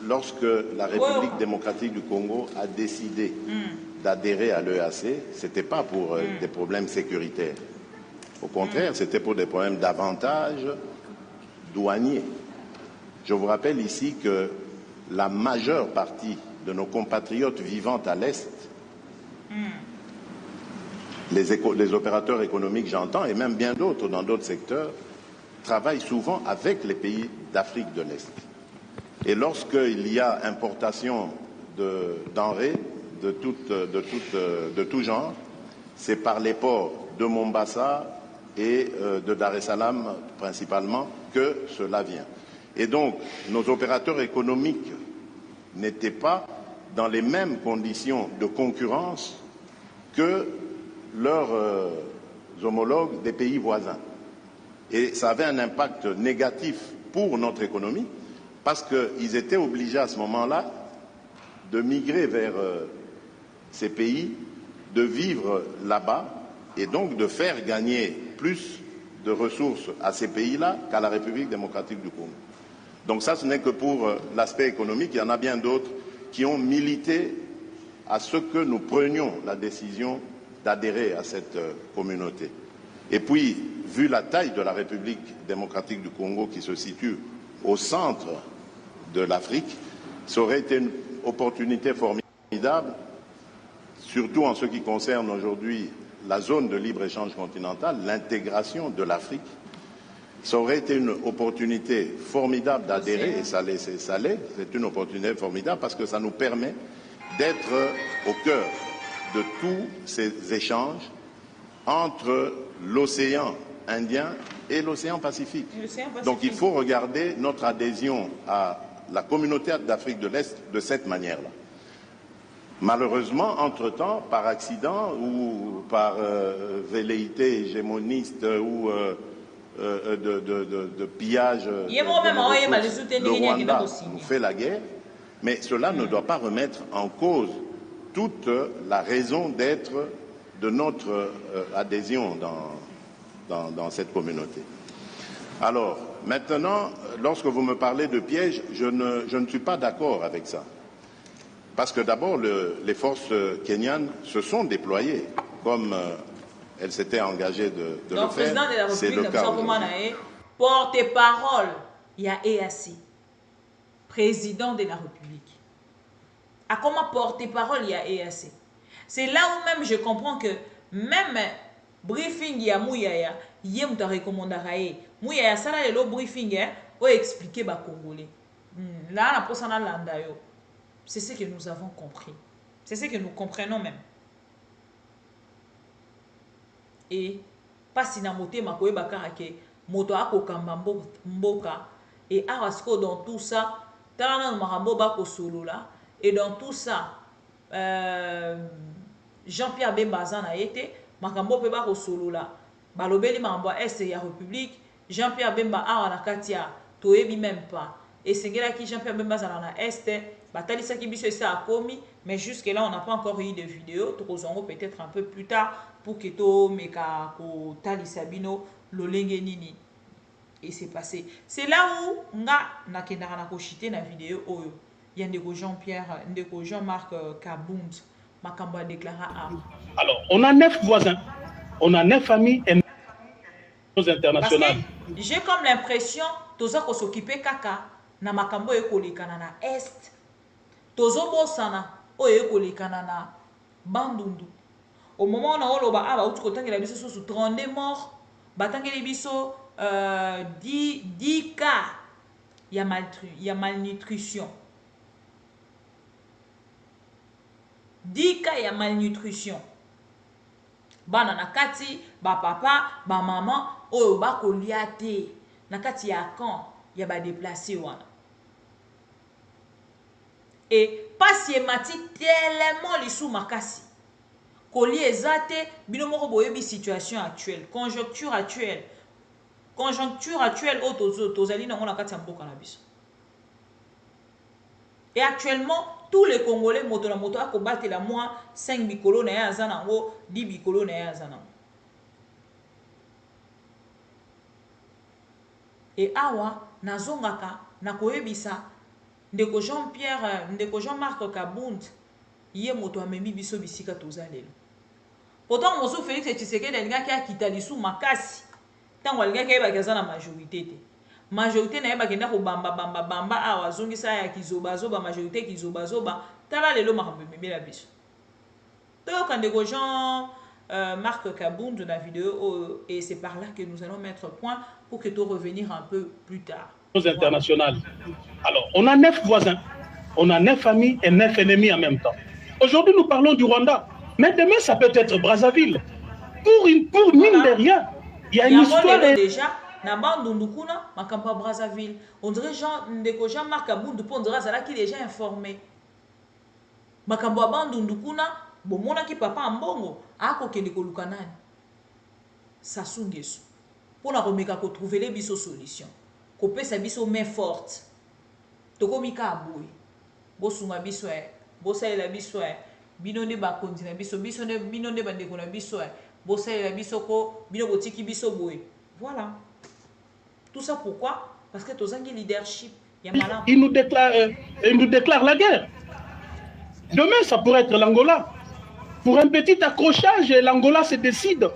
lorsque la République démocratique du Congo a décidé d'adhérer à l'EAC, ce n'était pas pour des problèmes sécuritaires. Au contraire, c'était pour des problèmes d'avantages douaniers. Je vous rappelle ici que la majeure partie de nos compatriotes vivant à l'Est, les opérateurs économiques, j'entends, et même bien d'autres dans d'autres secteurs, travaillent souvent avec les pays d'Afrique de l'Est. Et lorsqu'il y a importation de denrées de tout genre, c'est par les ports de Mombasa et de Dar es Salaam principalement que cela vient. Et donc, nos opérateurs économiques n'étaient pas dans les mêmes conditions de concurrence que leurs homologues des pays voisins. Et ça avait un impact négatif pour notre économie parce qu'ils étaient obligés à ce moment-là de migrer vers ces pays, de vivre là-bas et donc de faire gagner plus de ressources à ces pays-là qu'à la République démocratique du Congo. Donc ça, ce n'est que pour l'aspect économique. Il y en a bien d'autres qui ont milité à ce que nous prenions la décision d'adhérer à cette communauté. Et puis, vu la taille de la République démocratique du Congo qui se situe au centre de l'Afrique, ça aurait été une opportunité formidable, surtout en ce qui concerne aujourd'hui la zone de libre-échange continental, l'intégration de l'Afrique, Ça aurait été une opportunité formidable d'adhérer, et ça l'est, c'est une opportunité formidable parce que ça nous permet d'être au cœur de tous ces échanges entre l'océan Indien et l'océan Pacifique. Donc il faut regarder notre adhésion à la communauté d'Afrique de l'Est de cette manière-là. Malheureusement, entre-temps, par accident ou par velléité hégémoniste ou de pillage, le Rwanda nous fait la guerre, mais cela ne doit pas remettre en cause toute la raison d'être de notre adhésion dans cette communauté. Alors, maintenant, lorsque vous me parlez de piège, je ne suis pas d'accord avec ça. Parce que d'abord, les forces kenyanes se sont déployées, comme elles s'étaient engagées de le faire. C'est le cas. Porte-parole, il y a EAC, président de la République. À comment porte-parole, il y a EAC. C'est là où même je comprends que même briefing ya Mouyaya, il y a un recommandé. Mouyaya, ça là, le briefing, pour expliquer aux Congolais. Là, on a posé dans l'andayo. C'est ce que nous avons compris. C'est ce que nous comprenons même. Et pas si na moté makoye bakara ke moto akokamba mboka et arasko dans tout ça tala na marambo bako solo là et dans tout ça Jean-Pierre Bemba zana été makambo pe bako solo là balobeli marambo est ya République Jean-Pierre Bemba ara na katia toyebi même pas et sengela ki Jean-Pierre Bemba zana na est batalisa ki biso ça a commis mais jusque là on n'a pas encore eu de vidéos tozongo peut-être un peu plus tard pour que to meka ko talisa bino lolenge nini et c'est passé c'est là où nga nakendaka na ko chiter na vidéo oyo ya ndeko Jean-Pierre ndeko Jean-Marc Kabound makambo a déclaré arme. Alors on a 9 voisins, on a 9 familles et 9 internationales. J'ai comme l'impression toza ko s'occuper kaka na makambo ekolekana na est tozo bosana oyo ekolekana na Bandundu. Au moment où on a oloba aba utu kotangela biso sous 32 morts batangeli biso 10 cas ya malnutrition 10 cas ya malnutrition bana na kati ba papa ba maman oyo ba kolia te na kati ya camp ya ba déplacé wana et pasiemati tellement lisou makasi Koli ezate bino moko boyebi situation actuelle, conjoncture actuelle au tozali na ngona kati ya mboka na biso. Et actuellement tous les Congolais moto na moto akobatela moi 5 bikolo na ya zanango 10 bikolo na ya zanango. Et awa nazongaka na koyebisa ndeko Jean-Pierre ndeko Jean-Marc Kabound yé moto amemi biso bisika tozalelo. Pourtant Monsieur Félix Tshisekedi alingaki akita lisu makasi. Tango alingaki yebaka na majorité te. Majorité na yebaka ndako bamba awa zongisa ya kizoba zoba majorité kizoba zoba tala lelo makambo memela biso. Donc ndeko Jean Marc Kabound de la vidéo et c'est par là que nous allons mettre point pour que tu revenir un peu plus tard. Internationales. Alors, on a 9 voisins, on a 9 familles et 9 ennemis en même temps. Aujourd'hui, nous parlons du Rwanda, mais demain, ça peut être Brazzaville. Pour mine de rien, il y a une histoire déjà. Na Bandundukuna, Makampa Brazzaville. On dirait Jean-Marc Kabound, on dirait Zala qui est déjà informé. Makambo Bandundukuna, bon mona ki papa mbongo, ako kende ko lukanani. Sassou Nguesso. Pour la remeka ko trouver les biso solutions. Ko pesa biso main forte. Toko mika aboui. Bosunga biso bosa la biso binone ba kontina biso ne binone ba ndeko na biso bosa la biso ko bino botiki biso boy. Voilà. Tout ça pourquoi? Parce que tozangi leadership. Il nous déclare la guerre. Demain, ça pourrait être l'Angola. Pour un petit accrochage, l'Angola se décide.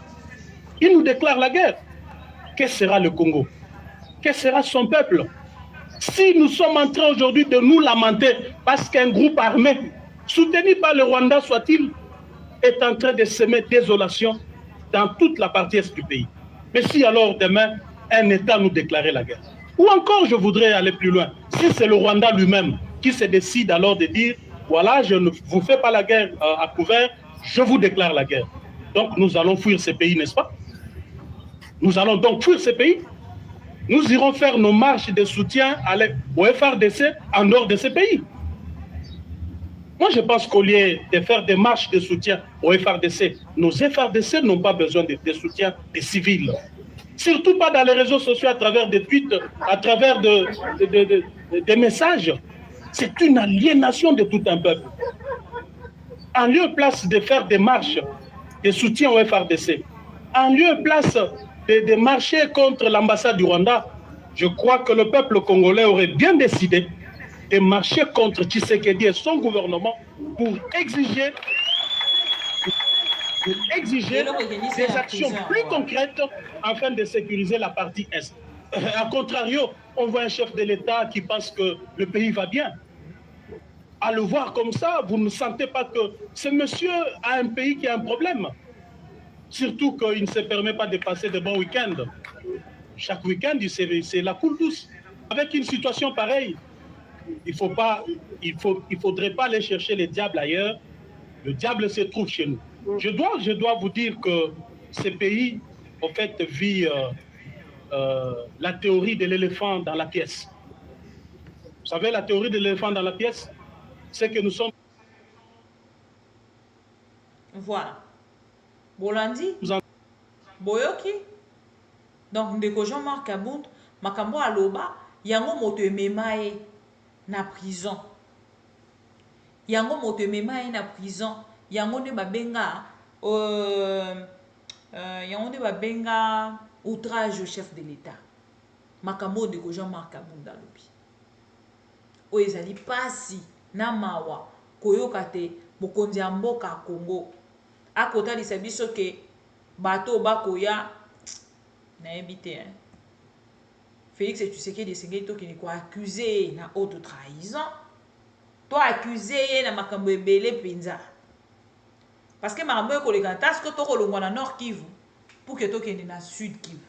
Il nous déclare la guerre. Que sera le Congo? Que sera son peuple? Si nous sommes en train aujourd'hui de nous lamenter parce qu'un groupe armé, soutenu par le Rwanda soit-il, est en train de semer désolation dans toute la partie est du pays. Mais si alors demain, un État nous déclarer la guerre. Ou encore, je voudrais aller plus loin. Si c'est le Rwanda lui-même qui se décide alors de dire, voilà, je ne vous fais pas la guerre à couvert, je vous déclare la guerre. Donc nous allons fuir ces pays, n'est-ce pas? Nous allons donc fuir ces pays. Nous irons faire nos marches de soutien au FRDC en dehors de ces pays. Moi, je pense qu'au lieu de faire des marches de soutien au FRDC, nos FRDC n'ont pas besoin de soutien des civils. Surtout pas dans les réseaux sociaux, à travers des tweets, à travers des messages. C'est une aliénation de tout un peuple. En lieu et place de faire des marches de soutien au FRDC, en lieu et place de marcher contre l'ambassade du Rwanda, je crois que le peuple congolais aurait bien décidé de marcher contre Tshisekedi et son gouvernement pour exiger des actions plus concrètes afin de sécuriser la partie Est. A contrario, on voit un chef de l'État qui pense que le pays va bien. À le voir comme ça, vous ne sentez pas que ce monsieur a un pays qui a un problème. Surtout qu'il ne se permet pas de passer de bons week-ends. Chaque week-end, c'est la coule douce. Avec une situation pareille, il faudrait pas aller chercher les diables ailleurs. Le diable se trouve chez nous. Je dois vous dire que ce pays, en fait, vit la théorie de l'éléphant dans la pièce. Vous savez, la théorie de l'éléphant dans la pièce, c'est que nous sommes... Voilà. Bolandi, Boyoki. Donc, ndeko Jean-Marc Kabund, makambo aloba, yango moto ememae na prison. Yango moto ememae na prison. Yango ne babenga outrage au chef de l'État. Makambo ndeko Jean-Marc Kabund alobi. O ezali pasi na mawa koyoka te mokonzi ya mboka Congo. Akotalisa biso ke bato bakoya nayebi te hein. Félix Tshisekedi esengeli tokende ko accusé na haute trahison. To accusé na makambo ebele penza. Parce que makambo ekoleka taske tokolongwa na Nord Kivu pour que tokende na Sud Kivu.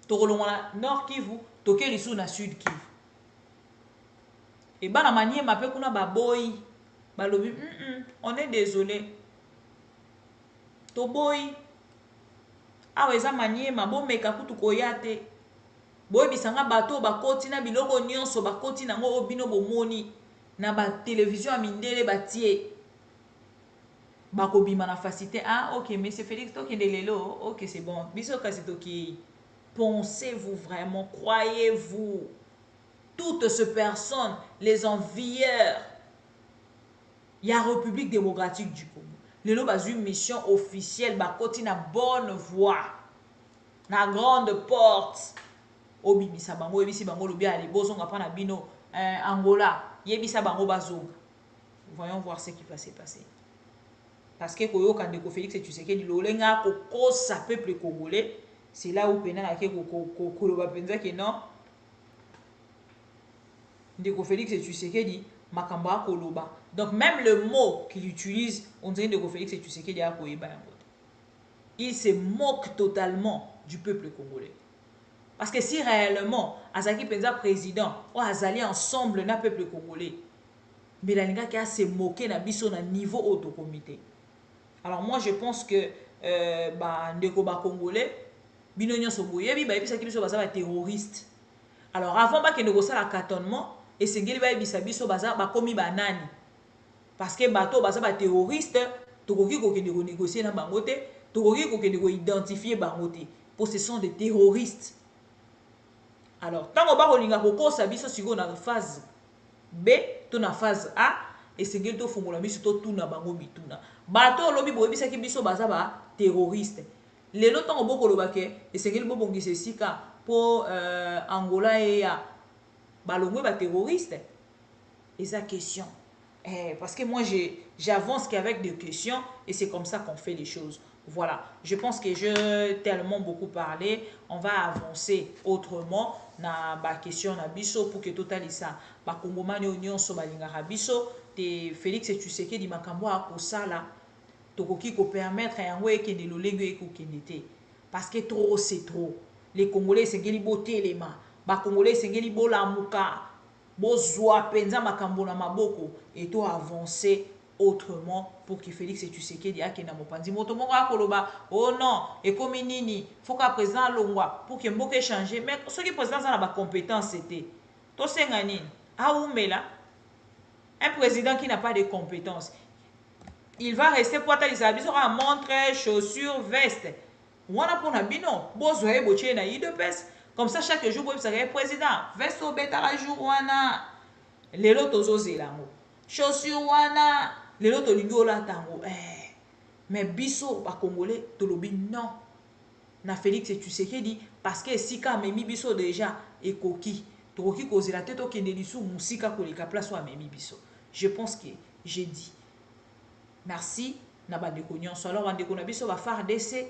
Tokolongwa na Nord Kivu tokeli su na Sud Kivu. Et bana manier mape kuna baboy balobi on est désolé. Toboy awa eza manier mabo meka kutu koyate. Boy bisanga bato bakoti na biloko nyonso bakoti nango obino bomoni na ba télévision a mindele batie. Bakobima na facilité. Ah OK, monsieur Félix tokende lelo. OK, c'est bon. Biso kasi toki. Pensez-vous vraiment, croyez-vous, toutes ces personnes, les envieurs, il y a République démocratique du Congo. Le lot a une mission officielle, bakoti na bonne voie, na grande porte. Obibisa bango, ebisi bango lobi ali bozonga pa na bino Angola, yebisa bango bazonga. Voyons voir ce qui va se passer. Parce que koyoka ndeko Félix Tshisekedi lolenga ko kosa peuple congolais. C'est là où Pena ke koloba penza ke non. Ndeko Félix Tshisekedi makamba koloba. Donc même le mot qu'il utilise, on dirait Ndeko Félix Tshisekedi a koyeba yango. Il se moque totalement du peuple congolais. Parce que si réellement Azaki penza président ou azali ensemble na peuple congolais, mais la linga qui a se moquer na biso na niveau auto comité. Alors moi je pense que ndeko ba congolais bino nyonso boyebi bayebisa biso baza ba terroriste. Alors avant ba kende kosala cartonnement esengeli bayebisa biso baza bakomi banani. Parce que bato baza ba terroriste tokoki kokende ko négocier na bango te, tokoki kokende ko identifier bango te. Pour ce sont des terroristes. Alors tango ba kolinga kokosa biso siko na phase B to na phase A esengeli to fungola biso to tuna bango bituna. Bato lobi boyebisa ki biso baza ba terroriste. Les lots ont beaucoup de et c'est qu'il y a beaucoup de pour Angola et Balongwe ba terroriste. Et sa question. Parce que moi j'avance qu'avec des questions et c'est comme ça qu'on fait les choses. Voilà. Je pense que j'ai tellement beaucoup parlé. On va avancer autrement. Na ba question na biso pour que total ça. Ba Kongomani union so balinga biso te Félix Tshisekedi makambo a kosala. Tokoki ko permettre yango ekende lolenge ekokende te. parce que trop c'est trop. Les Congolais sengeli boté les mains, ba Congolais sengeli bolamuka, bozwa penza makambo na maboko et to avancer autrement pour que Félix Tshisekedi akena mopanzi moto moko akoloba oh non et comme nini faut que président longwa pour que mboka changer mais ce qui président ça na ba compétence c'était to senga nini aumela un président qui n'a pas de compétences il va rester pour atali sa biso à montre chaussures veste wana pona bino bozo e boche na idepes comme ça chaque jour bozo sa président veste au beta jour wana lelo tozo zelango chaussures wana lelo to lingola tango mais biso ba congolais tolobi non na Félix Tshisekedi parce que sika memi biso déjà ekoki tokoki kozela te to kende lisu musika koleka place wa memi biso. Je pense que j'ai dit merci na bandeko nyonso alors bandeko na biso ba FARDC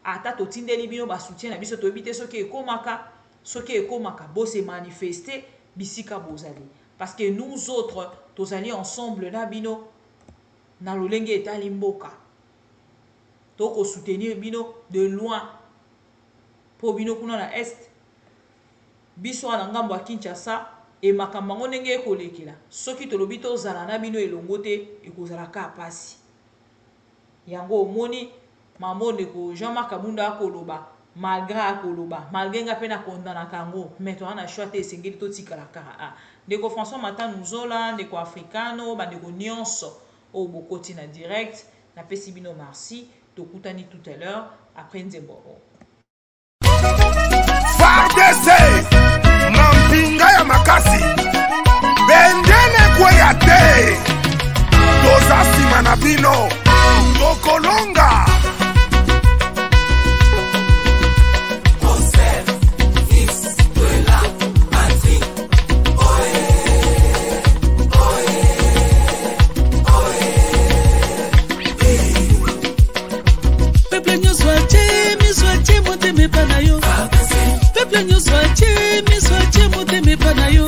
ata to tindeli bino ba soutien na biso to ebite soki ekomaka bo se manifester bisika bozali parce que nous autres tous alliés ensemble na bino na lolenge etali mboka toko soutenir bino de loin po bino kuna na est biso na ngambo ya Kinshasa e makambo ndenge ekolekela soki tolobi tozala na bino elongo te ekozala ka pasi yango omoni mamonde ko Jean-Marc Kabunda akoloba malgré nga pe na kondana kango mais to ana choix te esengeli to tikala kara ndeko François Mata Nuzola ndeko Africano bandeko nyonso au bokoti na direct na pesi bino merci tokutani tout à l'heure après nzemboro FARDC mampinga ya makasi bendele kweya te toza sima na bino tokolonga Peuple nous soit moteme panayo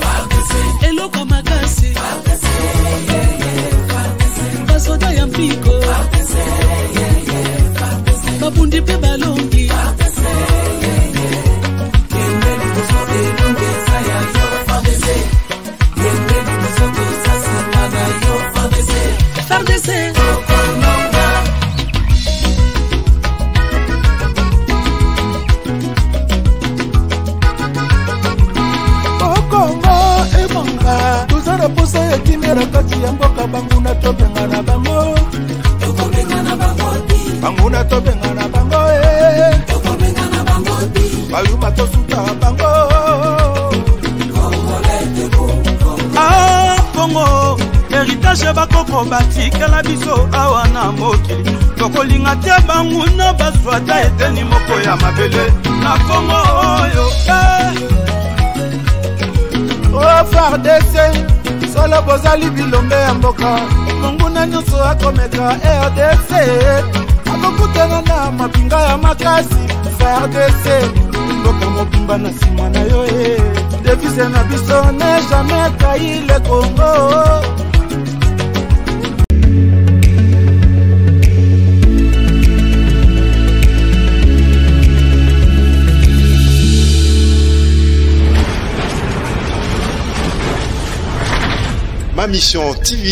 eloko makasi basoda ya mpiko babundi pe balongi FARDC posa ya kimera kati ya mboka banguna tobenga na bango banguna tobenga na bango bayuma tosuka bango Congo héritage bakoko batikala biso awa na mokili tokolinga te banguna baswata eteni moko ya mabele na Congo oyo FARDC solo bozali bilombe ya mboka monguna nyonso akomeka RDC akokutana na mapinga ya makasi FARDC mboka mobimba na nsima na yo devise na biso ne jamais trahi le Congo. Ma mission TV.